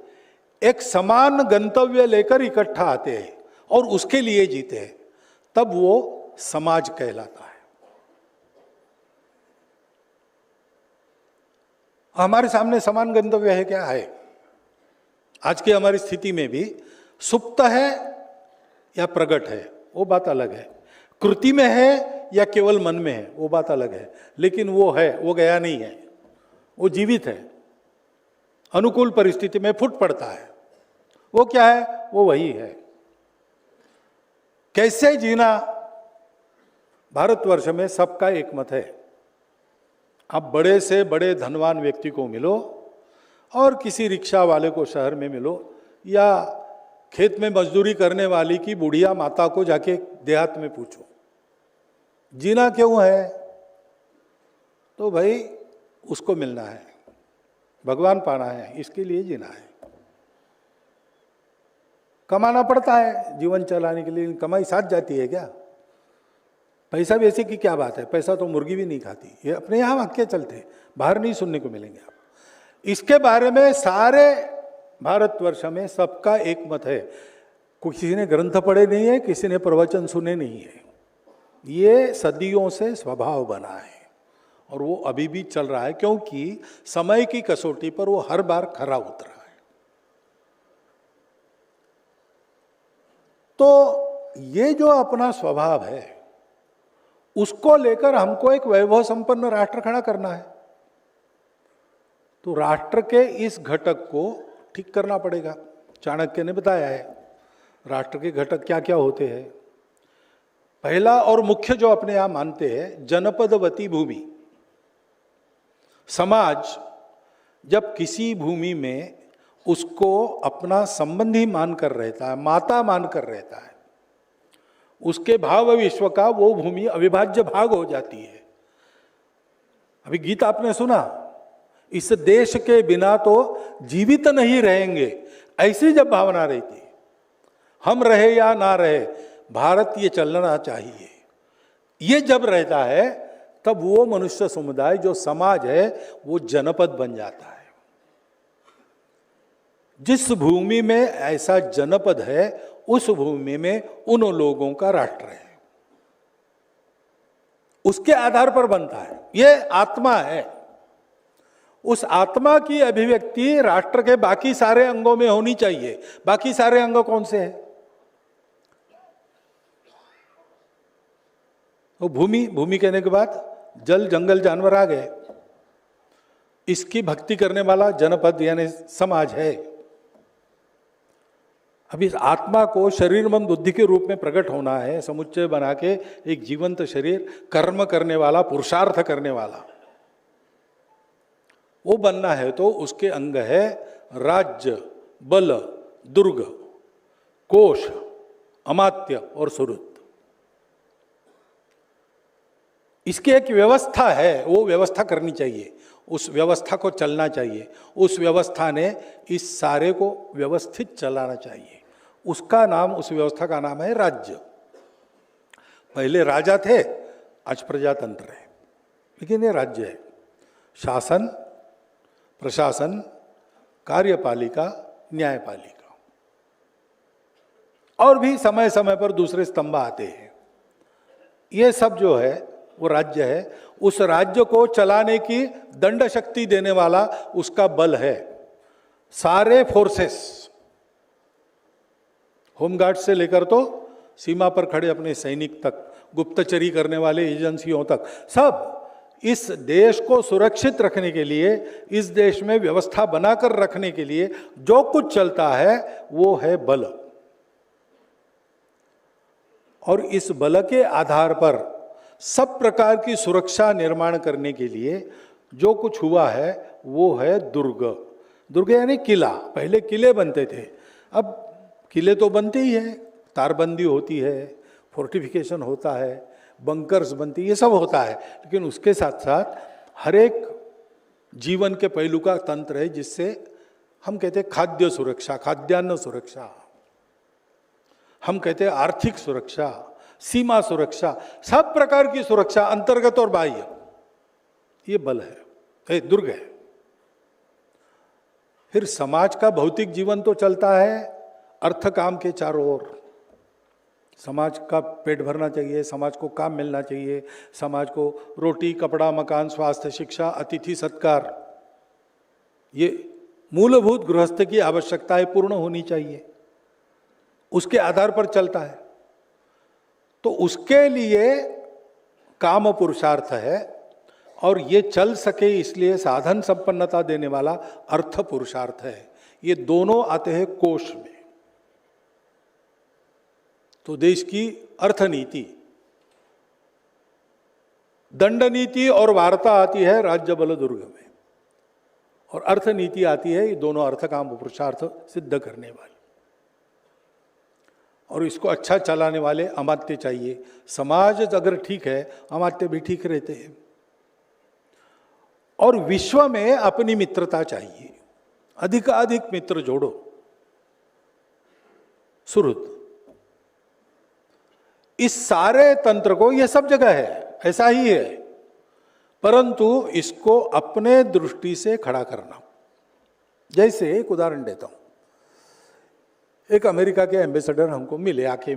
एक समान गंतव्य लेकर इकट्ठा आते हैं और उसके लिए जीते हैं, तब वो समाज कहलाता है। हमारे सामने समान गंतव्य है क्या? है। आज की हमारी स्थिति में भी सुप्त है या प्रकट है, वो बात अलग है। कृति में है या केवल मन में है, वो बात अलग है। लेकिन वो है, वो गया नहीं है, वो जीवित है। अनुकूल परिस्थिति में फूट पड़ता है। वो क्या है? वो वही है। कैसे जीना? भारतवर्ष में सबका एक मत है। आप बड़े से बड़े धनवान व्यक्ति को मिलो और किसी रिक्शा वाले को शहर में मिलो, या खेत में मजदूरी करने वाली की बुढ़िया माता को जाके देहात में पूछो, जीना क्यों है? तो भाई उसको मिलना है, भगवान पाना है, इसके लिए जीना है। कमाना पड़ता है जीवन चलाने के लिए, कमाई साथ जाती है क्या? पैसा भी ऐसे की क्या बात है? पैसा तो मुर्गी भी नहीं खाती। ये अपने यहाँ वाक्य चलते, बाहर नहीं सुनने को मिलेंगे आप। इसके बारे में सारे भारतवर्ष में सबका एक मत है। किसी ने ग्रंथ पढ़े नहीं है, किसी ने प्रवचन सुने नहीं है। ये सदियों से स्वभाव बना है और वो अभी भी चल रहा है, क्योंकि समय की कसौटी पर वो हर बार खरा उतरा है। तो ये जो अपना स्वभाव है, उसको लेकर हमको एक वैभव संपन्न राष्ट्र खड़ा करना है। तो राष्ट्र के इस घटक को ठीक करना पड़ेगा। चाणक्य ने बताया है राष्ट्र के घटक क्या क्या होते हैं। पहला और मुख्य जो अपने यहां मानते हैं, जनपदवती भूमि। समाज जब किसी भूमि में उसको अपना संबंधी मानकर रहता है, माता मानकर रहता है, उसके भाव विश्व का वो भूमि अविभाज्य भाग हो जाती है। अभी गीत आपने सुना, इस देश के बिना तो जीवित नहीं रहेंगे, ऐसी जब भावना रहती, हम रहे या ना रहे, भारत ये चलना चाहिए, ये जब रहता है, तब वो मनुष्य समुदाय जो समाज है वो जनपद बन जाता है। जिस भूमि में ऐसा जनपद है, उस भूमि में उन लोगों का राष्ट्र है, उसके आधार पर बनता है। ये आत्मा है। उस आत्मा की अभिव्यक्ति राष्ट्र के बाकी सारे अंगों में होनी चाहिए। बाकी सारे अंग कौन से हैं? तो भूमि, भूमि कहने के बाद जल, जंगल, जानवर आ गए। इसकी भक्ति करने वाला जनपद यानी समाज है। अब इस आत्मा को शरीर मन बुद्धि के रूप में प्रकट होना है, समुच्चय बना के एक जीवंत शरीर, कर्म करने वाला, पुरुषार्थ करने वाला, वो बनना है। तो उसके अंग है राज्य, बल, दुर्ग, कोश, अमात्य और सुहृद। इसकी एक व्यवस्था है, वो व्यवस्था करनी चाहिए, उस व्यवस्था को चलना चाहिए, उस व्यवस्था ने इस सारे को व्यवस्थित चलाना चाहिए। उसका नाम, उस व्यवस्था का नाम है राज्य। पहले राजा थे, आज प्रजातंत्र है, लेकिन ये राज्य है। शासन, प्रशासन, कार्यपालिका, न्यायपालिका, और भी समय समय पर दूसरे स्तंभ आते हैं। ये सब जो है वो राज्य है। उस राज्य को चलाने की दंड शक्ति देने वाला उसका बल है। सारे फोर्सेस, होमगार्ड से लेकर तो सीमा पर खड़े अपने सैनिक तक, गुप्तचरी करने वाले एजेंसियों तक, सब इस देश को सुरक्षित रखने के लिए, इस देश में व्यवस्था बनाकर रखने के लिए जो कुछ चलता है वो है बल। और इस बल के आधार पर सब प्रकार की सुरक्षा निर्माण करने के लिए जो कुछ हुआ है वो है दुर्ग। दुर्ग यानी किला। पहले किले बनते थे, अब किले तो बनते ही है, तारबंदी होती है, फोर्टिफिकेशन होता है, बंकर्स बनती है, ये सब होता है। लेकिन उसके साथ साथ हर एक जीवन के पहलू का तंत्र है, जिससे हम कहते हैं खाद्य सुरक्षा, खाद्यान्न सुरक्षा, हम कहते हैं आर्थिक सुरक्षा, सीमा सुरक्षा, सब प्रकार की सुरक्षा, अंतर्गत और बाह्य, ये बल है, दुर्ग है। फिर समाज का भौतिक जीवन तो चलता है अर्थ काम के चारों ओर। समाज का पेट भरना चाहिए, समाज को काम मिलना चाहिए, समाज को रोटी, कपड़ा, मकान, स्वास्थ्य, शिक्षा, अतिथि सत्कार, ये मूलभूत गृहस्थ की आवश्यकताएं पूर्ण होनी चाहिए, उसके आधार पर चलता है। तो उसके लिए काम पुरुषार्थ है, और ये चल सके इसलिए साधन संपन्नता देने वाला अर्थ पुरुषार्थ है। ये दोनों आते हैं कोश में। तो देश की अर्थनीति, दंड नीति और वार्ता आती है राज्य बल दुर्ग में, और अर्थनीति आती है, ये दोनों अर्थ काम पुरुषार्थ सिद्ध करने वाली। और इसको अच्छा चलाने वाले अमात्य चाहिए। समाज अगर ठीक है, अमात्य भी ठीक रहते हैं। और विश्व में अपनी मित्रता चाहिए, अधिकाधिक मित्र जोड़ो, सुहृद। इस सारे तंत्र को, यह सब जगह है, ऐसा ही है, परंतु इसको अपने दृष्टि से खड़ा करना। जैसे एक उदाहरण देता हूं, एक अमेरिका के एम्बेसडर हमको मिले, आके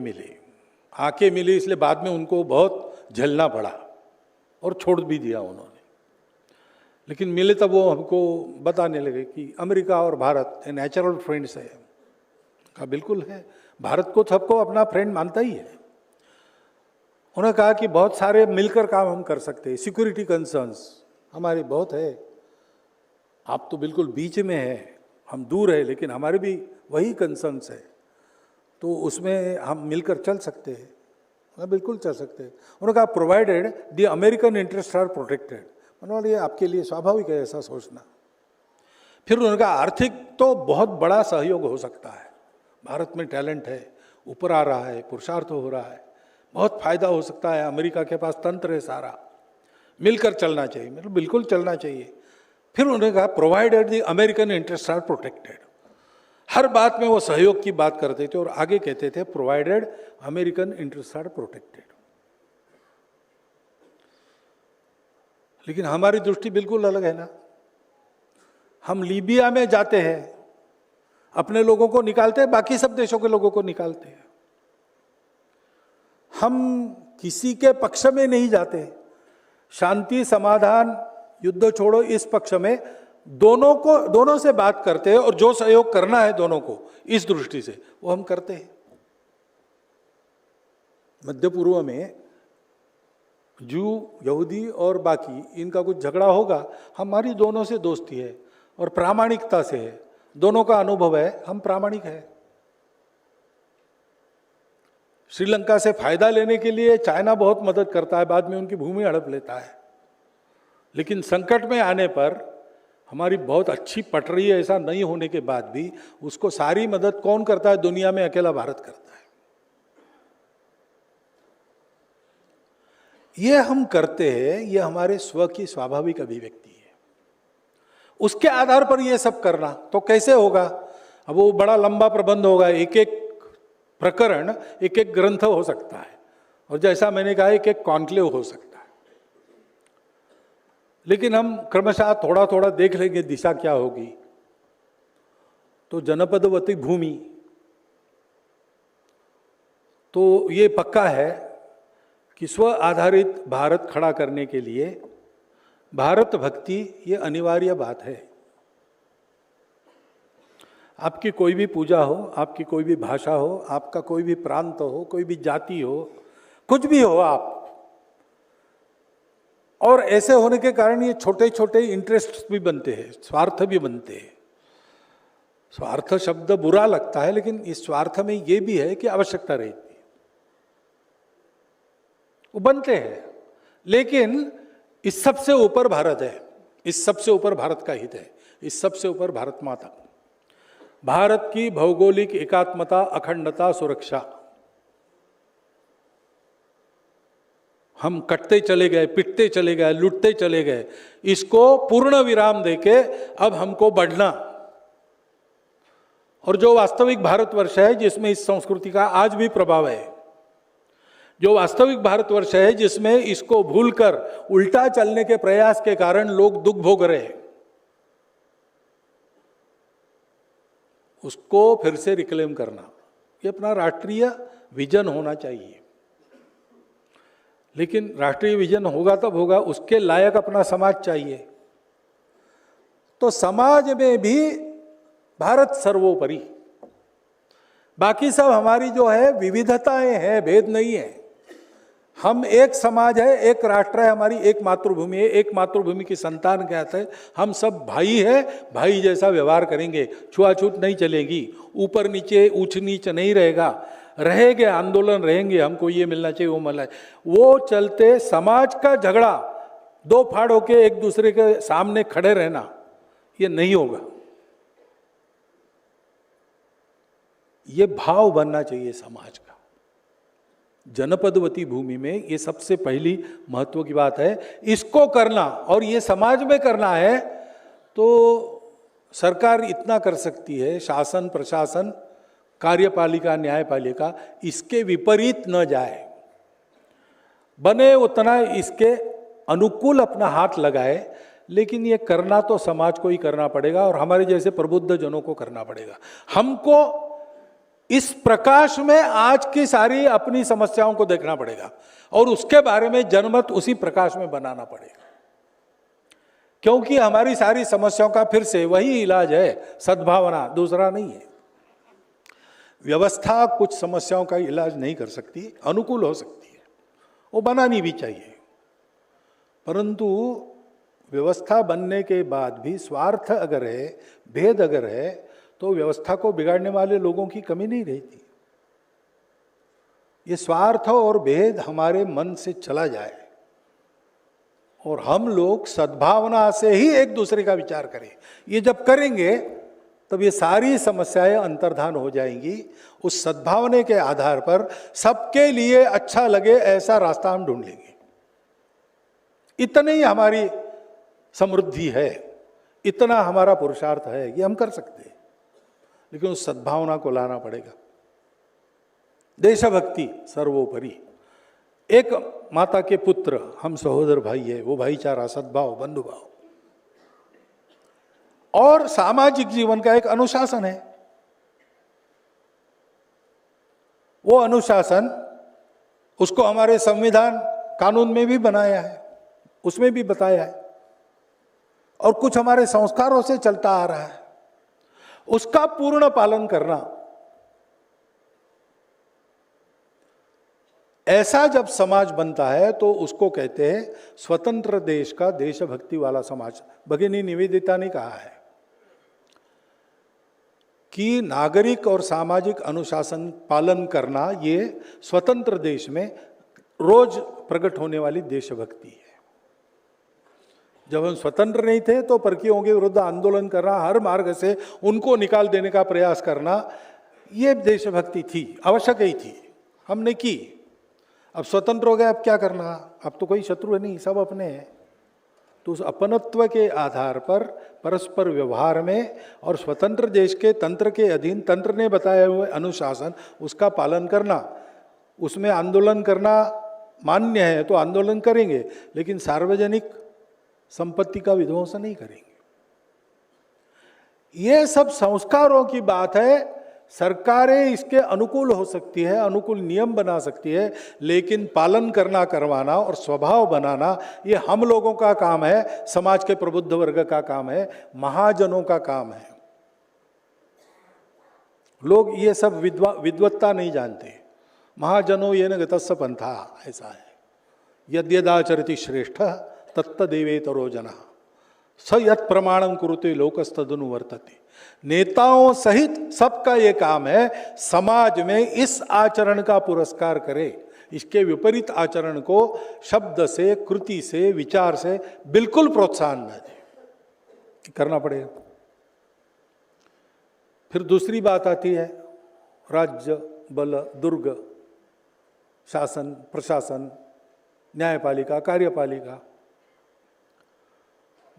मिले, इसलिए बाद में उनको बहुत झेलना पड़ा और छोड़ भी दिया उन्होंने। लेकिन मिले तब वो हमको बताने लगे कि अमेरिका और भारत नेचुरल फ्रेंड्स है। कहा बिल्कुल है, भारत को सबको अपना फ्रेंड मानता ही है। उन्होंने कहा कि बहुत सारे मिलकर काम हम कर सकते हैं, सिक्योरिटी कंसर्न्स हमारे बहुत है, आप तो बिल्कुल बीच में हैं, हम दूर है, लेकिन हमारे भी वही कंसर्न्स है, तो उसमें हम मिलकर चल सकते हैं। बिल्कुल चल सकते हैं। उन्होंने कहा provided the American interest are protected. उन्होंने ये आपके लिए स्वाभाविक है ऐसा सोचना। फिर उन्होंने कहा आर्थिक तो बहुत बड़ा सहयोग हो सकता है, भारत में टैलेंट है, ऊपर आ रहा है, पुरुषार्थ हो रहा है, बहुत फायदा हो सकता है, अमेरिका के पास तंत्र है सारा, मिलकर चलना चाहिए। मतलब बिल्कुल चलना चाहिए। फिर उन्होंने कहा provided the American interest are protected. हर बात में वो सहयोग की बात करते थे और आगे कहते थे provided American interest are protected. लेकिन हमारी दृष्टि बिल्कुल अलग है ना। हम लीबिया में जाते हैं, अपने लोगों को निकालते हैं, बाकी सब देशों के लोगों को निकालते हैं। हम किसी के पक्ष में नहीं जाते, शांति, समाधान, युद्ध छोड़ो, इस पक्ष में दोनों से बात करते हैं, और जो सहयोग करना है दोनों को इस दृष्टि से वो हम करते हैं। मध्य पूर्व में जू, यहूदी और बाकी इनका कुछ झगड़ा होगा, हमारी दोनों से दोस्ती है और प्रामाणिकता से है, दोनों का अनुभव है, हम प्रामाणिक है। श्रीलंका से फायदा लेने के लिए चाइना बहुत मदद करता है, बाद में उनकी भूमि हड़प लेता है, लेकिन संकट में आने पर हमारी बहुत अच्छी पट रही है ऐसा नहीं होने के बाद भी उसको सारी मदद कौन करता है दुनिया में? अकेला भारत करता है। ये हम करते हैं, ये हमारे स्व की स्वाभाविक अभिव्यक्ति है। उसके आधार पर ये सब करना तो कैसे होगा? अब वो बड़ा लंबा प्रबंध होगा, एक एक प्रकरण, एक एक ग्रंथ हो सकता है, और जैसा मैंने कहा एक एक कॉन्क्लेव हो सकता है। लेकिन हम क्रमशः थोड़ा थोड़ा देख लेंगे दिशा क्या होगी। तो जनपदवती भूमि, तो ये पक्का है कि स्व आधारित भारत खड़ा करने के लिए भारत भक्ति ये अनिवार्य बात है। आपकी कोई भी पूजा हो, आपकी कोई भी भाषा हो, आपका कोई भी प्रांत हो, कोई भी जाति हो, कुछ भी हो आप, और ऐसे होने के कारण ये छोटे छोटे इंटरेस्ट भी बनते हैं, स्वार्थ भी बनते हैं। स्वार्थ शब्द बुरा लगता है, लेकिन इस स्वार्थ में ये भी है कि आवश्यकता रहती है, वो बनते हैं। लेकिन इस सबसे ऊपर भारत है, इस सबसे ऊपर भारत का हित है, इस सबसे ऊपर भारत माता, भारत की भौगोलिक एकात्मता, अखंडता, सुरक्षा। हम कटते चले गए, पिटते चले गए, लूटते चले गए, इसको पूर्ण विराम देके अब हमको बढ़ना। और जो वास्तविक भारतवर्ष है जिसमें इस संस्कृति का आज भी प्रभाव है, जो वास्तविक भारतवर्ष है जिसमें इसको भूलकर उल्टा चलने के प्रयास के कारण लोग दुख भोग रहे हैं, उसको फिर से रिक्लेम करना, ये अपना राष्ट्रीय विजन होना चाहिए। लेकिन राष्ट्रीय विजन होगा तब होगा, उसके लायक अपना समाज चाहिए। तो समाज में भी भारत सर्वोपरि, बाकी सब हमारी जो है विविधताएं हैं, भेद नहीं है। हम एक समाज है, एक राष्ट्र है, हमारी एक मातृभूमि है, एक मातृभूमि की संतान कहते हैं। हम सब भाई है, भाई जैसा व्यवहार करेंगे, छुआछूत नहीं चलेगी, ऊपर नीचे ऊंच नीच नहीं रहेगा, रहेंगे आंदोलन रहेंगे, हमको ये मिलना चाहिए वो मिलना चाहिए, वो चलते समाज का झगड़ा दो फाड़ होके एक दूसरे के सामने खड़े रहना ये नहीं होगा। ये भाव बनना चाहिए समाज का। जनपदवती भूमि में ये सबसे पहली महत्व की बात है, इसको करना, और ये समाज में करना है तो सरकार इतना कर सकती है, शासन प्रशासन कार्यपालिका न्यायपालिका इसके विपरीत न जाए, बने उतना इसके अनुकूल अपना हाथ लगाए। लेकिन ये करना तो समाज को ही करना पड़ेगा और हमारे जैसे प्रबुद्ध जनों को करना पड़ेगा। हमको इस प्रकाश में आज की सारी अपनी समस्याओं को देखना पड़ेगा और उसके बारे में जनमत उसी प्रकाश में बनाना पड़ेगा, क्योंकि हमारी सारी समस्याओं का फिर से वही इलाज है, सद्भावना, दूसरा नहीं है। व्यवस्था कुछ समस्याओं का इलाज नहीं कर सकती, अनुकूल हो सकती है, वो बनानी भी चाहिए, परंतु व्यवस्था बनने के बाद भी स्वार्थ अगर है, भेद अगर है, तो व्यवस्था को बिगाड़ने वाले लोगों की कमी नहीं रहती। ये स्वार्थ और भेद हमारे मन से चला जाए और हम लोग सद्भावना से ही एक दूसरे का विचार करें। ये जब करेंगे तब ये सारी समस्याएं अंतर्धान हो जाएंगी। उस सद्भावना के आधार पर सबके लिए अच्छा लगे ऐसा रास्ता हम ढूंढ लेंगे। इतनी ही हमारी समृद्धि है, इतना हमारा पुरुषार्थ है, ये हम कर सकते हैं, लेकिन उस सद्भावना को लाना पड़ेगा। देशभक्ति सर्वोपरि, एक माता के पुत्र, हम सहोदर भाई है, वो भाईचारा, सद्भाव, बंधुभाव, और सामाजिक जीवन का एक अनुशासन है। वो अनुशासन, उसको हमारे संविधान कानून में भी बनाया है, उसमें भी बताया है, और कुछ हमारे संस्कारों से चलता आ रहा है। उसका पूर्ण पालन करना, ऐसा जब समाज बनता है तो उसको कहते हैं स्वतंत्र देश का देशभक्ति वाला समाज। भगिनी निवेदिता ने कहा है, कि नागरिक और सामाजिक अनुशासन पालन करना ये स्वतंत्र देश में रोज प्रकट होने वाली देशभक्ति है। जब हम स्वतंत्र नहीं थे तो परकीयों के विरुद्ध आंदोलन करना, हर मार्ग से उनको निकाल देने का प्रयास करना, ये देशभक्ति थी, आवश्यक ही थी, हमने की। अब स्वतंत्र हो गए, अब क्या करना, अब तो कोई शत्रु है नहीं, सब अपने हैं। तो उस अपनत्व के आधार पर परस्पर व्यवहार में और स्वतंत्र देश के तंत्र के अधीन, तंत्र ने बताए हुए अनुशासन, उसका पालन करना, उसमें आंदोलन करना मान्य है तो आंदोलन करेंगे, लेकिन सार्वजनिक संपत्ति का विध्वंस नहीं करेंगे। ये सब संस्कारों की बात है। सरकारें इसके अनुकूल हो सकती है, अनुकूल नियम बना सकती है, लेकिन पालन करना, करवाना और स्वभाव बनाना ये हम लोगों का काम है, समाज के प्रबुद्ध वर्ग का काम है, महाजनों का काम है। लोग ये सब विद्वत्ता नहीं जानते। महाजनों ये न गतस्स पंथा, ऐसा है। यद्यदाचरति श्रेष्ठ तत्तदेवेतरो जनः स यत् प्रमाणं कुरुते लोकस्तदनुवर्तते। नेताओं सहित सबका ये काम है समाज में इस आचरण का पुरस्कार करे, इसके विपरीत आचरण को शब्द से, कृति से, विचार से बिल्कुल प्रोत्साहन न दे, करना पड़ेगा। फिर दूसरी बात आती है राज्य, बल, दुर्ग, शासन, प्रशासन, न्यायपालिका, कार्यपालिका।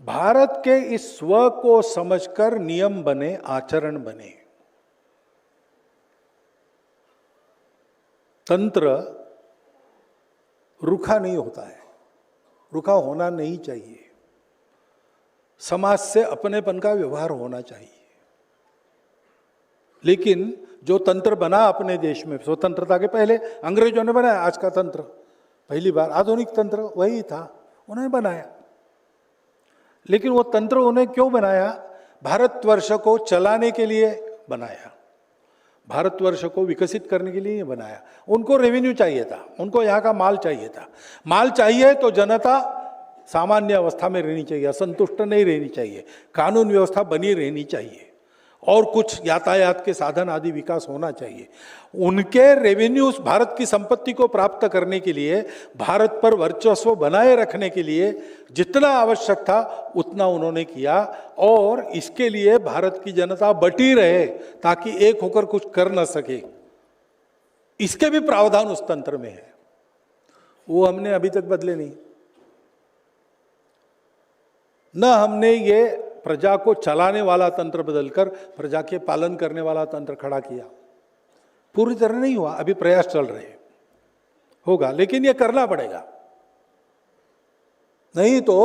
भारत के इस स्व को समझकर नियम बने, आचरण बने। तंत्र रुखा नहीं होता है, रुखा होना नहीं चाहिए। समाज से अपनेपन का व्यवहार होना चाहिए। लेकिन जो तंत्र बना अपने देश में स्वतंत्रता के पहले अंग्रेजों ने बनाया, आज का तंत्र पहली बार, आधुनिक तंत्र वही था, उन्होंने बनाया। लेकिन वो तंत्र उन्हें क्यों बनाया? भारतवर्ष को चलाने के लिए बनाया, भारतवर्ष को विकसित करने के लिए बनाया। उनको रेवेन्यू चाहिए था, उनको यहाँ का माल चाहिए था। माल चाहिए तो जनता सामान्य अवस्था में रहनी चाहिए, असंतुष्ट नहीं रहनी चाहिए, कानून व्यवस्था बनी रहनी चाहिए और कुछ यातायात के साधन आदि विकास होना चाहिए। उनके रेवेन्यूज, भारत की संपत्ति को प्राप्त करने के लिए, भारत पर वर्चस्व बनाए रखने के लिए जितना आवश्यक था उतना उन्होंने किया, और इसके लिए भारत की जनता बटी रहे ताकि एक होकर कुछ कर न सके, इसके भी प्रावधान उस तंत्र में है। वो हमने अभी तक बदले नहीं। न हमने ये प्रजा को चलाने वाला तंत्र बदलकर प्रजा के पालन करने वाला तंत्र खड़ा किया। पूरी तरह नहीं हुआ, अभी प्रयास चल रहे हैं, होगा, लेकिन ये करना पड़ेगा। नहीं तो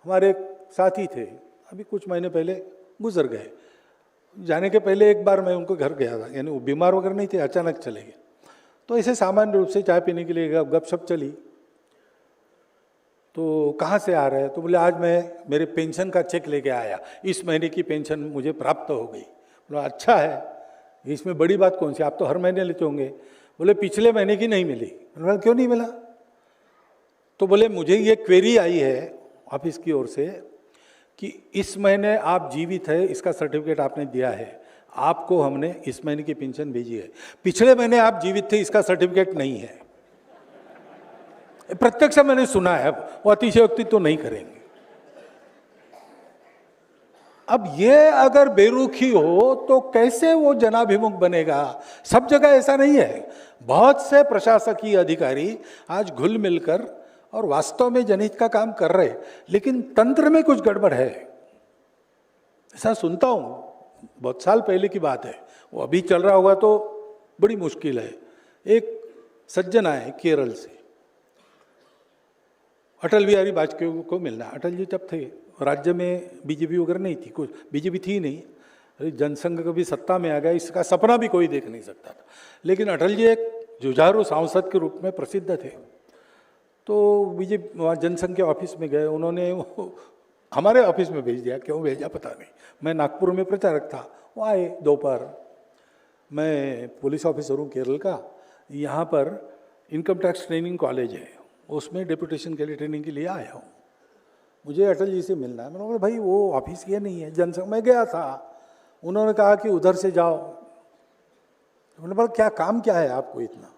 हमारे साथी थे, अभी कुछ महीने पहले गुजर गए। जाने के पहले एक बार मैं उनको घर गया था, यानी वो बीमार वगैरह नहीं थे, अचानक चले गए। तो ऐसे सामान्य रूप से चाय पीने के लिए गपशप चली। तो कहाँ से आ रहे हैं? तो बोले आज मैं मेरे पेंशन का चेक लेके आया, इस महीने की पेंशन मुझे प्राप्त हो गई। बोला अच्छा है, इसमें बड़ी बात कौन सी, आप तो हर महीने लेते होंगे। बोले पिछले महीने की नहीं मिली। बोला क्यों नहीं मिला? तो बोले मुझे ये क्वेरी आई है ऑफिस की ओर से कि इस महीने आप जीवित है, इसका सर्टिफिकेट आपने दिया है, आपको हमने इस महीने की पेंशन भेजी है, पिछले महीने आप जीवित थे, इसका सर्टिफिकेट नहीं है। प्रत्यक्ष मैंने सुना है, वो अतिशयोक्ति तो नहीं करेंगे। अब ये अगर बेरुखी हो तो कैसे वो जनाभिमुख बनेगा? सब जगह ऐसा नहीं है। बहुत से प्रशासकीय अधिकारी आज घुल मिलकर और वास्तव में जनहित का काम कर रहे, लेकिन तंत्र में कुछ गड़बड़ है, ऐसा सुनता हूं। बहुत साल पहले की बात है, वो अभी चल रहा होगा तो बड़ी मुश्किल है। एक सज्जन आए केरल से, अटल बिहारी वाजपेयी को मिलना। अटल जी तब थे, राज्य में बीजेपी वगैरह नहीं थी, कुछ बीजेपी थी नहीं, जनसंघ कभी सत्ता में आ गया, इसका सपना भी कोई देख नहीं सकता था। लेकिन अटल जी एक जुझारू सांसद के रूप में प्रसिद्ध थे। तो बीजेपी वहाँ जनसंघ के ऑफिस में गए, उन्होंने हमारे ऑफिस में भेज दिया, क्यों भेजा पता नहीं। मैं नागपुर में प्रचारक था, वो आए दोपहर। मैं पुलिस ऑफिसर हूँ केरल का, यहाँ पर इनकम टैक्स ट्रेनिंग कॉलेज है, उसमें डेपुटेशन के लिए ट्रेनिंग के लिए आया हूँ, मुझे अटल जी से मिलना है। मैंने बोला भाई वो ऑफिस ये नहीं है, जनसंघ में गया था, उन्होंने कहा कि उधर से जाओ। मैंने बोला क्या काम क्या है आपको इतना?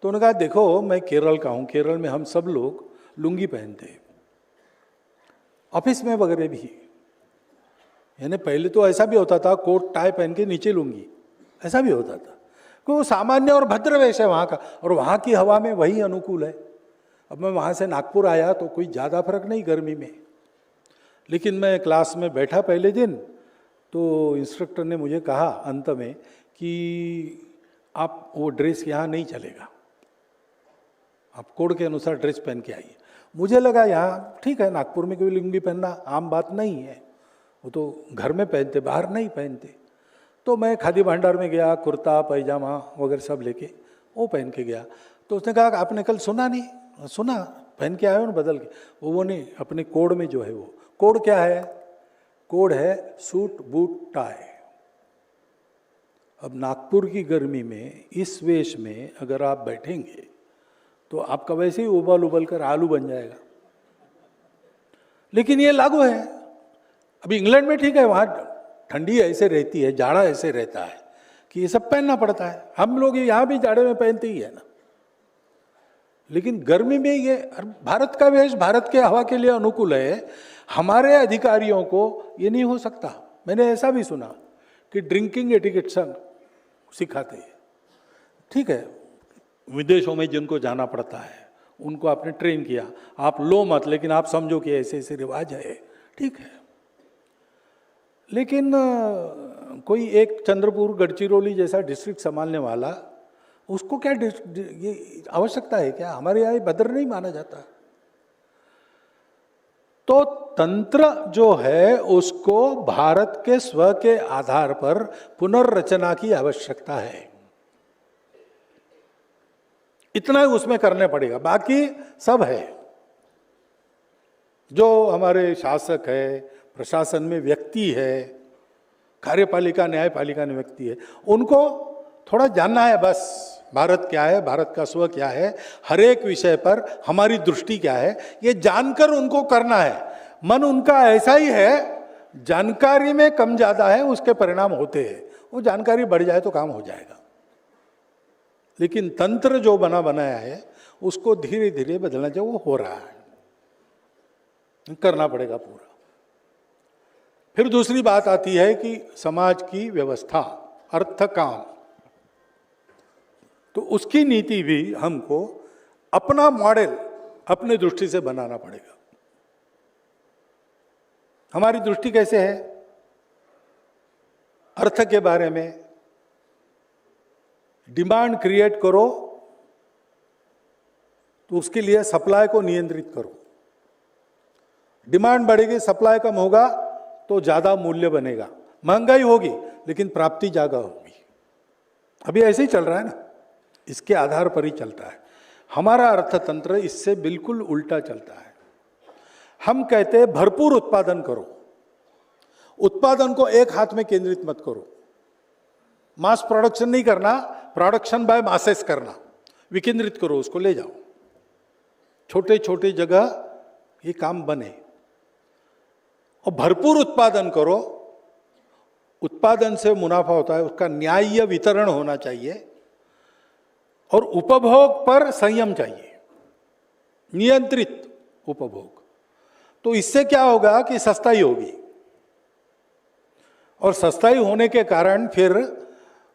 तो उन्होंने कहा देखो मैं केरल का हूँ, केरल में हम सब लोग लुंगी पहनते हैं, ऑफिस में वगैरह भी। यानी पहले तो ऐसा भी होता था कोट टाई पहन के नीचे लुंगी, ऐसा भी होता था, क्योंकि वो सामान्य और भद्र वेश है वहाँ का, और वहाँ की हवा में वही अनुकूल है। अब मैं वहाँ से नागपुर आया तो कोई ज़्यादा फर्क नहीं गर्मी में, लेकिन मैं क्लास में बैठा पहले दिन तो इंस्ट्रक्टर ने मुझे कहा अंत में कि आप वो ड्रेस यहाँ नहीं चलेगा, आप कोड के अनुसार ड्रेस पहन के आइए। मुझे लगा यहाँ ठीक है, नागपुर में कोई लुंगी पहनना आम बात नहीं है, वो तो घर में पहनते, बाहर नहीं पहनते। तो मैं खादी भंडार में गया, कुर्ता पैजामा वगैरह सब लेके वो पहन के गया। तो उसने कहा आपने कल सुना नहीं? सुना, पहन के आए हो ना बदल के। वो नहीं, अपने कोड में जो है वो कोड क्या है? कोड है सूट बूट टाई। अब नागपुर की गर्मी में इस वेश में अगर आप बैठेंगे तो आपका वैसे ही उबल उबल कर आलू बन जाएगा। लेकिन ये लागू है। अभी इंग्लैंड में ठीक है, वहाँ ठंडी ऐसे रहती है, जाड़ा ऐसे रहता है कि ये सब पहनना पड़ता है। हम लोग यहाँ भी जाड़े में पहनते ही है ना, लेकिन गर्मी में ये भारत का वेश भारत के हवा के लिए अनुकूल है। हमारे अधिकारियों को ये नहीं हो सकता। मैंने ऐसा भी सुना कि ड्रिंकिंग एटिकेट सिखाते हैं। ठीक है, विदेशों में जिनको जाना पड़ता है उनको आपने ट्रेन किया, आप लो मत, लेकिन आप समझो कि ऐसे ऐसे रिवाज है, ठीक है। लेकिन कोई एक चंद्रपुर गढ़चिरौली जैसा डिस्ट्रिक्ट संभालने वाला, उसको क्या ये आवश्यकता है क्या? हमारे यहाँ भद्र नहीं माना जाता। तो तंत्र जो है उसको भारत के स्व के आधार पर पुनर्रचना की आवश्यकता है। इतना ही उसमें करने पड़ेगा, बाकी सब है। जो हमारे शासक है, प्रशासन में व्यक्ति है, कार्यपालिका न्यायपालिका में व्यक्ति है, उनको थोड़ा जानना है बस भारत क्या है, भारत का स्व क्या है, हर एक विषय पर हमारी दृष्टि क्या है, ये जानकर उनको करना है। मन उनका ऐसा ही है, जानकारी में कम ज्यादा है, उसके परिणाम होते हैं। वो जानकारी बढ़ जाए तो काम हो जाएगा। लेकिन तंत्र जो बनाया है उसको धीरे धीरे बदलना चाहिए, वो हो रहा है, करना पड़ेगा पूरा। फिर दूसरी बात आती है कि समाज की व्यवस्था, अर्थ काम, तो उसकी नीति भी हमको अपना मॉडल अपने दृष्टि से बनाना पड़ेगा। हमारी दृष्टि कैसे है अर्थ के बारे में? डिमांड क्रिएट करो तो उसके लिए सप्लाई को नियंत्रित करो। डिमांड बढ़ेगी, सप्लाई कम होगा तो ज्यादा मूल्य बनेगा, महंगाई होगी लेकिन प्राप्ति ज्यादा होगी। अभी ऐसे ही चल रहा है ना, इसके आधार पर ही चलता है। हमारा अर्थतंत्र इससे बिल्कुल उल्टा चलता है। हम कहते हैं भरपूर उत्पादन करो, उत्पादन को एक हाथ में केंद्रित मत करो। मास प्रोडक्शन नहीं करना, प्रोडक्शन बाय मासेस करना, विकेंद्रित करो, उसको ले जाओ, छोटे छोटे जगह ये काम बने। और भरपूर उत्पादन करो, उत्पादन से मुनाफा होता है, उसका न्याय्य वितरण होना चाहिए, और उपभोग पर संयम चाहिए, नियंत्रित उपभोग। तो इससे क्या होगा कि सस्ताई होगी, और सस्ताई होने के कारण फिर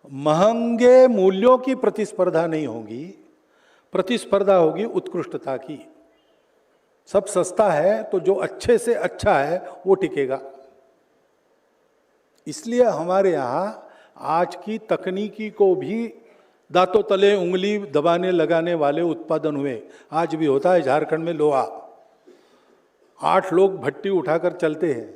महंगे मूल्यों की प्रतिस्पर्धा नहीं होगी, प्रतिस्पर्धा होगी उत्कृष्टता की। सब सस्ता है तो जो अच्छे से अच्छा है वो टिकेगा। इसलिए हमारे यहाँ आज की तकनीकी को भी दांतों तले उंगली दबाने लगाने वाले उत्पादन हुए। आज भी होता है झारखंड में लोहा, 8 लोग भट्टी उठाकर चलते हैं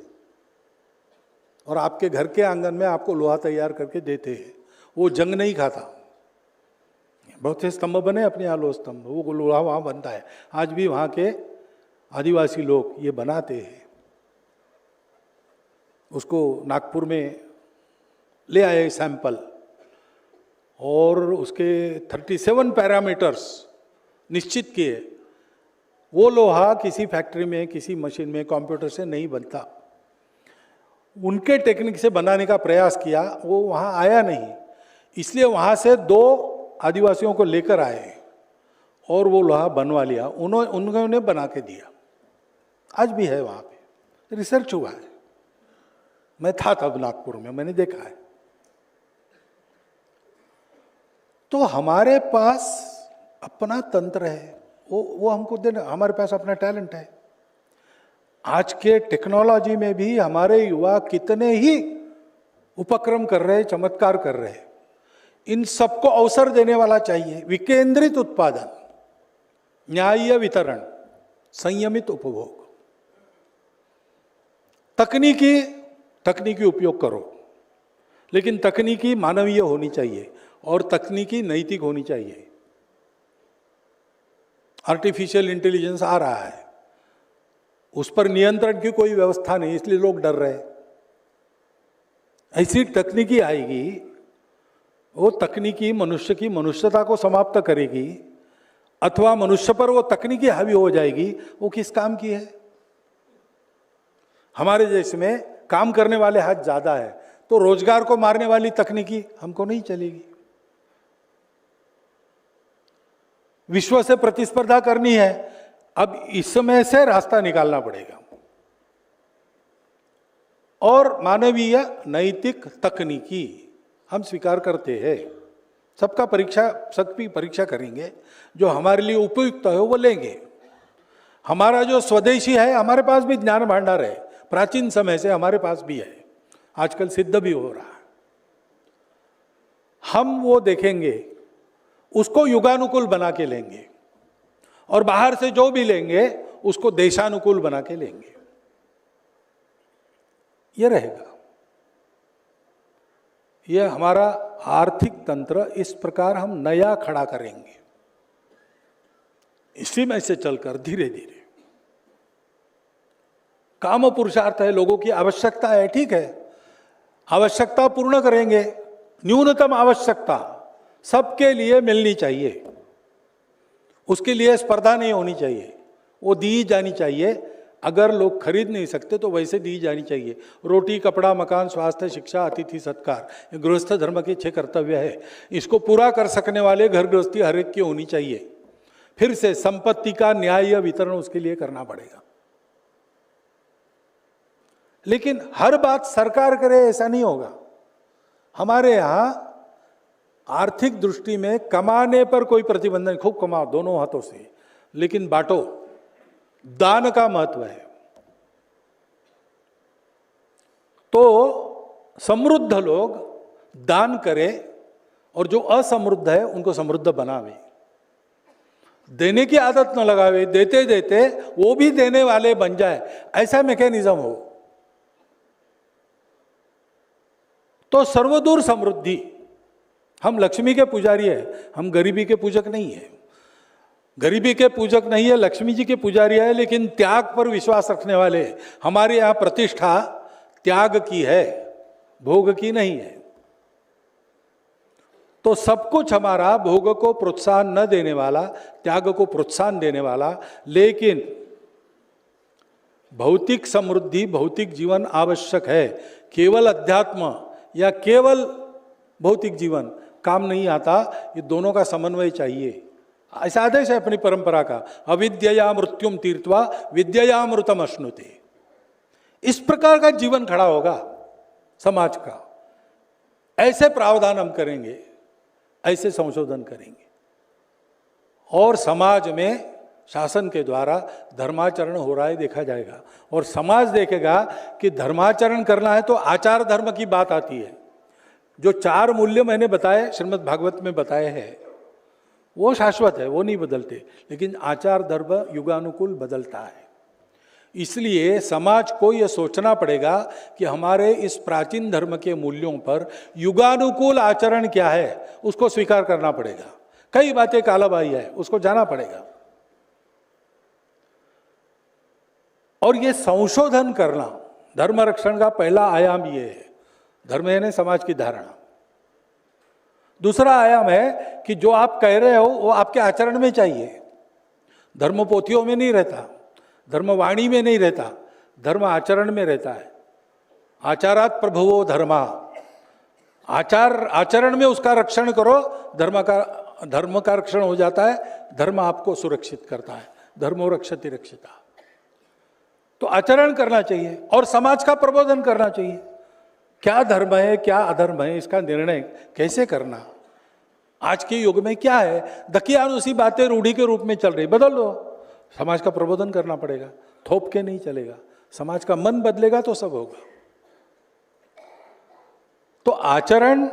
और आपके घर के आंगन में आपको लोहा तैयार करके देते हैं। वो जंग नहीं खाता। बहुत से स्तंभ बने अपने यहाँ, लोह स्तंभ, वो लोहा वहाँ बनता है। आज भी वहाँ के आदिवासी लोग ये बनाते हैं। उसको नागपुर में ले आए सैंपल, और उसके 37 पैरामीटर्स निश्चित किए। वो लोहा किसी फैक्ट्री में, किसी मशीन में, कंप्यूटर से नहीं बनता। उनके टेक्निक से बनाने का प्रयास किया, वो वहाँ आया नहीं, इसलिए वहाँ से 2 आदिवासियों को लेकर आए और वो लोहा बनवा लिया, उन्होंने बना के दिया। आज भी है वहाँ पे, रिसर्च हुआ है, मैं था तब नागपुर में, मैंने देखा है। तो हमारे पास अपना तंत्र है, वो हमको देना, हमारे पास अपना टैलेंट है। आज के टेक्नोलॉजी में भी हमारे युवा कितने ही उपक्रम कर रहे हैं, चमत्कार कर रहे हैं। इन सबको अवसर देने वाला चाहिए। विकेंद्रित उत्पादन, न्याय्य वितरण, संयमित उपभोग। तकनीकी उपयोग करो, लेकिन तकनीकी मानवीय होनी चाहिए और तकनीकी नैतिक होनी चाहिए। आर्टिफिशियल इंटेलिजेंस आ रहा है, उस पर नियंत्रण की कोई व्यवस्था नहीं, इसलिए लोग डर रहे। ऐसी तकनीकी आएगी, वो तकनीकी मनुष्य की मनुष्यता को समाप्त करेगी, अथवा मनुष्य पर वो तकनीकी हावी हो जाएगी, वो किस काम की है? हमारे देश में काम करने वाले हाथ ज्यादा है, तो रोजगार को मारने वाली तकनीकी हमको नहीं चलेगी। विश्व से प्रतिस्पर्धा करनी है, अब इसमें से रास्ता निकालना पड़ेगा। और मानवीय नैतिक तकनीकी हम स्वीकार करते हैं, सबकी परीक्षा करेंगे, जो हमारे लिए उपयुक्त है वो लेंगे। हमारा जो स्वदेशी है, हमारे पास भी ज्ञान भंडार है, प्राचीन समय से हमारे पास भी है, आजकल सिद्ध भी हो रहा है। हम वो देखेंगे, उसको युगानुकूल बना के लेंगे, और बाहर से जो भी लेंगे उसको देशानुकूल बना के लेंगे। ये रहेगा, ये हमारा आर्थिक तंत्र इस प्रकार हम नया खड़ा करेंगे। इसी में से चलकर धीरे धीरे काम पुरुषार्थ है, लोगों की आवश्यकता है, ठीक है, आवश्यकता पूर्ण करेंगे। न्यूनतम आवश्यकता सबके लिए मिलनी चाहिए, उसके लिए स्पर्धा नहीं होनी चाहिए, वो दी जानी चाहिए। अगर लोग खरीद नहीं सकते तो वैसे दी जानी चाहिए। रोटी, कपड़ा, मकान, स्वास्थ्य, शिक्षा, अतिथि सत्कार, ये गृहस्थ धर्म के 6 कर्तव्य है। इसको पूरा कर सकने वाले घर गृहस्थी हर एक की होनी चाहिए। फिर से संपत्ति का न्याय्य वितरण उसके लिए करना पड़ेगा। लेकिन हर बात सरकार करे ऐसा नहीं होगा। हमारे यहाँ आर्थिक दृष्टि में कमाने पर कोई प्रतिबंध नहीं, खूब कमाओ दोनों हाथों से, लेकिन बांटो। दान का महत्व है। तो समृद्ध लोग दान करें और जो असमृद्ध है उनको समृद्ध बनावे। देने की आदत न लगावे, देते देते वो भी देने वाले बन जाए, ऐसा मैकेनिज्म हो तो सर्वदूर समृद्धि। हम लक्ष्मी के पुजारी है, हम गरीबी के पूजक नहीं है। गरीबी के पूजक नहीं है, लक्ष्मी जी के पुजारी है, लेकिन त्याग पर विश्वास रखने वाले। हमारे यहाँ प्रतिष्ठा त्याग की है, भोग की नहीं है। तो सब कुछ हमारा भोग को प्रोत्साहन न देने वाला, त्याग को प्रोत्साहन देने वाला, लेकिन भौतिक समृद्धि, भौतिक जीवन आवश्यक है। केवल अध्यात्म या केवल भौतिक जीवन काम नहीं आता, ये दोनों का समन्वय चाहिए। ऐसा आदेश है अपनी परंपरा का, अविद्यया मृत्युम तीर्थवा विद्ययामृतम अश्नुते। इस प्रकार का जीवन खड़ा होगा समाज का। ऐसे प्रावधान हम करेंगे, ऐसे संशोधन करेंगे, और समाज में शासन के द्वारा धर्माचरण हो रहा है देखा जाएगा। और समाज देखेगा कि धर्माचरण करना है तो आचार धर्म की बात आती है। जो 4 मूल्य मैंने बताए, श्रीमद् भागवत में बताए हैं, वो शाश्वत है, वो नहीं बदलते, लेकिन आचार धर्म युगानुकूल बदलता है। इसलिए समाज को यह सोचना पड़ेगा कि हमारे इस प्राचीन धर्म के मूल्यों पर युगानुकूल आचरण क्या है, उसको स्वीकार करना पड़ेगा। कई बातें कालाबाई है, उसको जाना पड़ेगा। और ये संशोधन करना धर्म रक्षण का पहला आयाम ये है। धर्म यानी समाज की धारणा। दूसरा आयाम है कि जो आप कह रहे हो वो आपके आचरण में चाहिए। धर्म पोथियों में नहीं रहता, धर्म वाणी में नहीं रहता, धर्म आचरण में रहता है। आचारात प्रभवो धर्मा, आचरण में उसका रक्षण करो, धर्म का रक्षण हो जाता है, धर्म आपको सुरक्षित करता है, धर्मो रक्षति रक्षिता। तो आचरण करना चाहिए और समाज का प्रबोधन करना चाहिए। क्या धर्म है क्या अधर्म है इसका निर्णय कैसे करना, आज के युग में क्या है, दकियानुसी बातें रूढ़ी के रूप में चल रही, बदल लो। समाज का प्रबोधन करना पड़ेगा, थोप के नहीं चलेगा। समाज का मन बदलेगा तो सब होगा। तो आचरण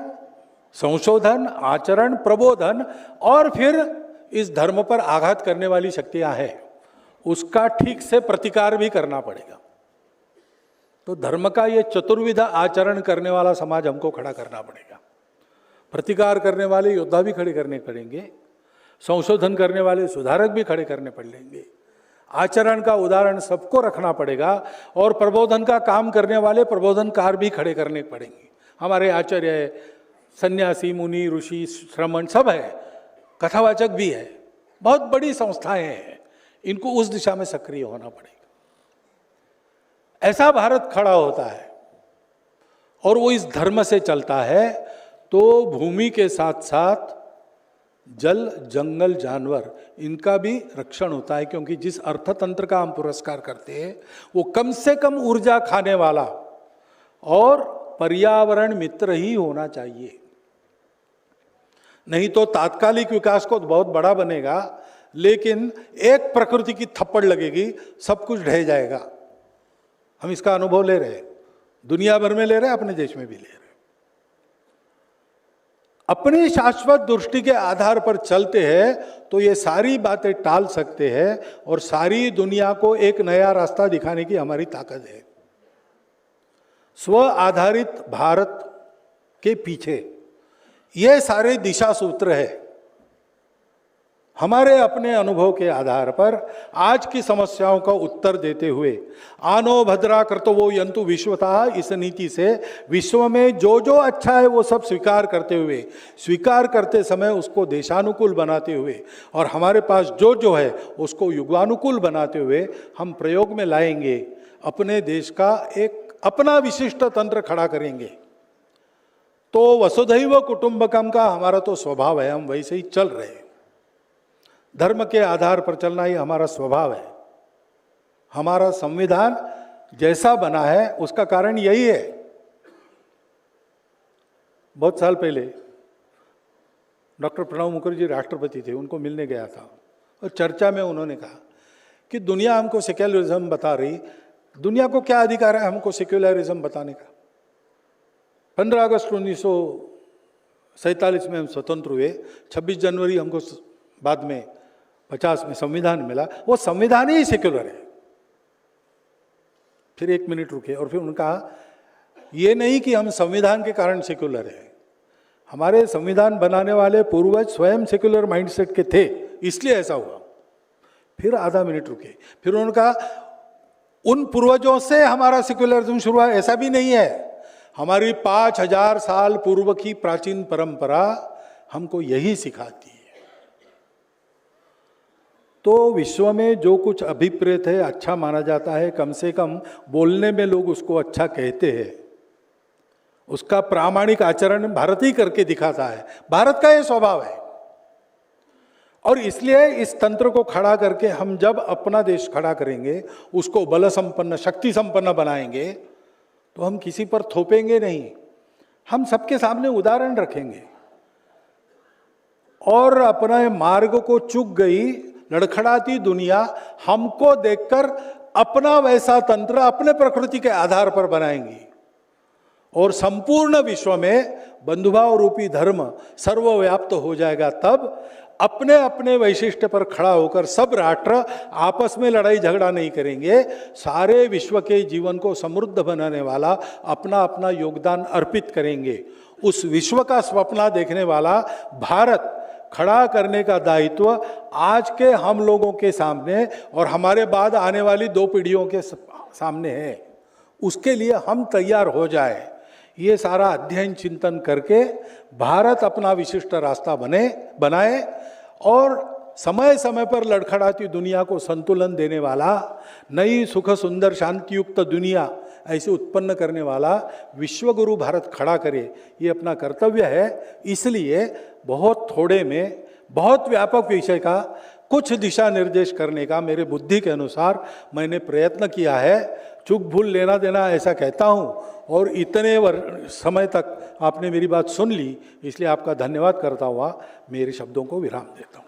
संशोधन, आचरण प्रबोधन, और फिर इस धर्म पर आघात करने वाली शक्तियां हैं, उसका ठीक से प्रतिकार भी करना पड़ेगा। तो धर्म का ये चतुर्विध आचरण करने वाला समाज हमको खड़ा करना पड़ेगा। प्रतिकार करने वाले योद्धा भी खड़े करने पड़ेंगे, संशोधन करने वाले सुधारक भी खड़े करने पड़ेंगे, आचरण का उदाहरण सबको रखना पड़ेगा, और प्रबोधन का काम करने वाले प्रबोधनकार भी खड़े करने पड़ेंगे। हमारे आचार्य है, सन्यासी, मुनि, ऋषि, श्रमण सब है, कथावाचक भी है, बहुत बड़ी संस्थाएं हैं, इनको उस दिशा में सक्रिय होना पड़ेगा। ऐसा भारत खड़ा होता है और वो इस धर्म से चलता है, तो भूमि के साथ साथ जल, जंगल, जानवर, इनका भी रक्षण होता है। क्योंकि जिस अर्थतंत्र का हम पुरस्कार करते हैं वो कम से कम ऊर्जा खाने वाला और पर्यावरण मित्र ही होना चाहिए। नहीं तो तात्कालिक विकास को बहुत बड़ा बनेगा, लेकिन एक प्रकृति की थप्पड़ लगेगी, सब कुछ ढह जाएगा। हम इसका अनुभव ले रहे हैं, दुनिया भर में ले रहे हैं, अपने देश में भी ले रहे हैं। अपनी शाश्वत दृष्टि के आधार पर चलते हैं तो ये सारी बातें टाल सकते हैं और सारी दुनिया को एक नया रास्ता दिखाने की हमारी ताकत है। स्व आधारित भारत के पीछे ये सारे दिशा सूत्र है। हमारे अपने अनुभव के आधार पर आज की समस्याओं का उत्तर देते हुए आनो भद्रा कर्तव्यो यंतु विश्वतः, इस नीति से विश्व में जो जो अच्छा है वो सब स्वीकार करते हुए, स्वीकार करते समय उसको देशानुकूल बनाते हुए, और हमारे पास जो जो है उसको युगानुकूल बनाते हुए हम प्रयोग में लाएंगे, अपने देश का एक अपना विशिष्ट तंत्र खड़ा करेंगे। तो वसुधैव कुटुंबकम का हमारा तो स्वभाव है, हम वैसे ही चल रहे हैं। धर्म के आधार पर चलना ही हमारा स्वभाव है। हमारा संविधान जैसा बना है उसका कारण यही है। बहुत साल पहले डॉक्टर प्रणब मुखर्जी राष्ट्रपति थे, उनको मिलने गया था और चर्चा में उन्होंने कहा कि दुनिया हमको सेक्युलरिज्म बता रही, दुनिया को क्या अधिकार है हमको सेक्युलरिज्म बताने का। 15 अगस्त 1947 में हम स्वतंत्र हुए, 26 जनवरी हमको बाद में 50 में संविधान मिला, वो संविधान ही सेक्युलर है। फिर 1 मिनट रुके और फिर उन्होंने कहा ये नहीं कि हम संविधान के कारण सेक्युलर है, हमारे संविधान बनाने वाले पूर्वज स्वयं सेक्युलर माइंडसेट के थे, इसलिए ऐसा हुआ। फिर आधा मिनट रुके, फिर उन्होंने कहा उन पूर्वजों से हमारा सेक्युलरिज्म शुरू हुआ, ऐसा भी नहीं है। हमारी 5000 साल पूर्व की प्राचीन परंपरा हमको यही सिखाती है। तो विश्व में जो कुछ अभिप्रेत है, अच्छा माना जाता है, कम से कम बोलने में लोग उसको अच्छा कहते हैं, उसका प्रामाणिक आचरण भारत ही करके दिखाता है। भारत का ये स्वभाव है और इसलिए इस तंत्र को खड़ा करके हम जब अपना देश खड़ा करेंगे, उसको बल संपन्न, शक्ति संपन्न बनाएंगे, तो हम किसी पर थोपेंगे नहीं, हम सबके सामने उदाहरण रखेंगे। और अपने मार्ग को चूक गई लड़खड़ाती दुनिया हमको देखकर अपना वैसा तंत्र अपने प्रकृति के आधार पर बनाएंगी और संपूर्ण विश्व में बंधुभाव रूपी धर्म सर्वव्याप्त हो जाएगा। तब अपने अपने वैशिष्ट्य पर खड़ा होकर सब राष्ट्र आपस में लड़ाई झगड़ा नहीं करेंगे, सारे विश्व के जीवन को समृद्ध बनाने वाला अपना अपना योगदान अर्पित करेंगे। उस विश्व का स्वप्न देखने वाला भारत खड़ा करने का दायित्व आज के हम लोगों के सामने और हमारे बाद आने वाली 2 पीढ़ियों के सामने है। उसके लिए हम तैयार हो जाए, ये सारा अध्ययन चिंतन करके भारत अपना विशिष्ट रास्ता बनाए और समय समय पर लड़खड़ाती दुनिया को संतुलन देने वाला, नई सुख सुंदर शांतियुक्त दुनिया ऐसे उत्पन्न करने वाला विश्वगुरु भारत खड़ा करे, ये अपना कर्तव्य है। इसलिए बहुत थोड़े में बहुत व्यापक विषय का कुछ दिशा निर्देश करने का मेरे बुद्धि के अनुसार मैंने प्रयत्न किया है। चूक भूल लेना देना ऐसा कहता हूँ, और इतने समय तक आपने मेरी बात सुन ली, इसलिए आपका धन्यवाद करता हुआ मेरे शब्दों को विराम देता हूँ।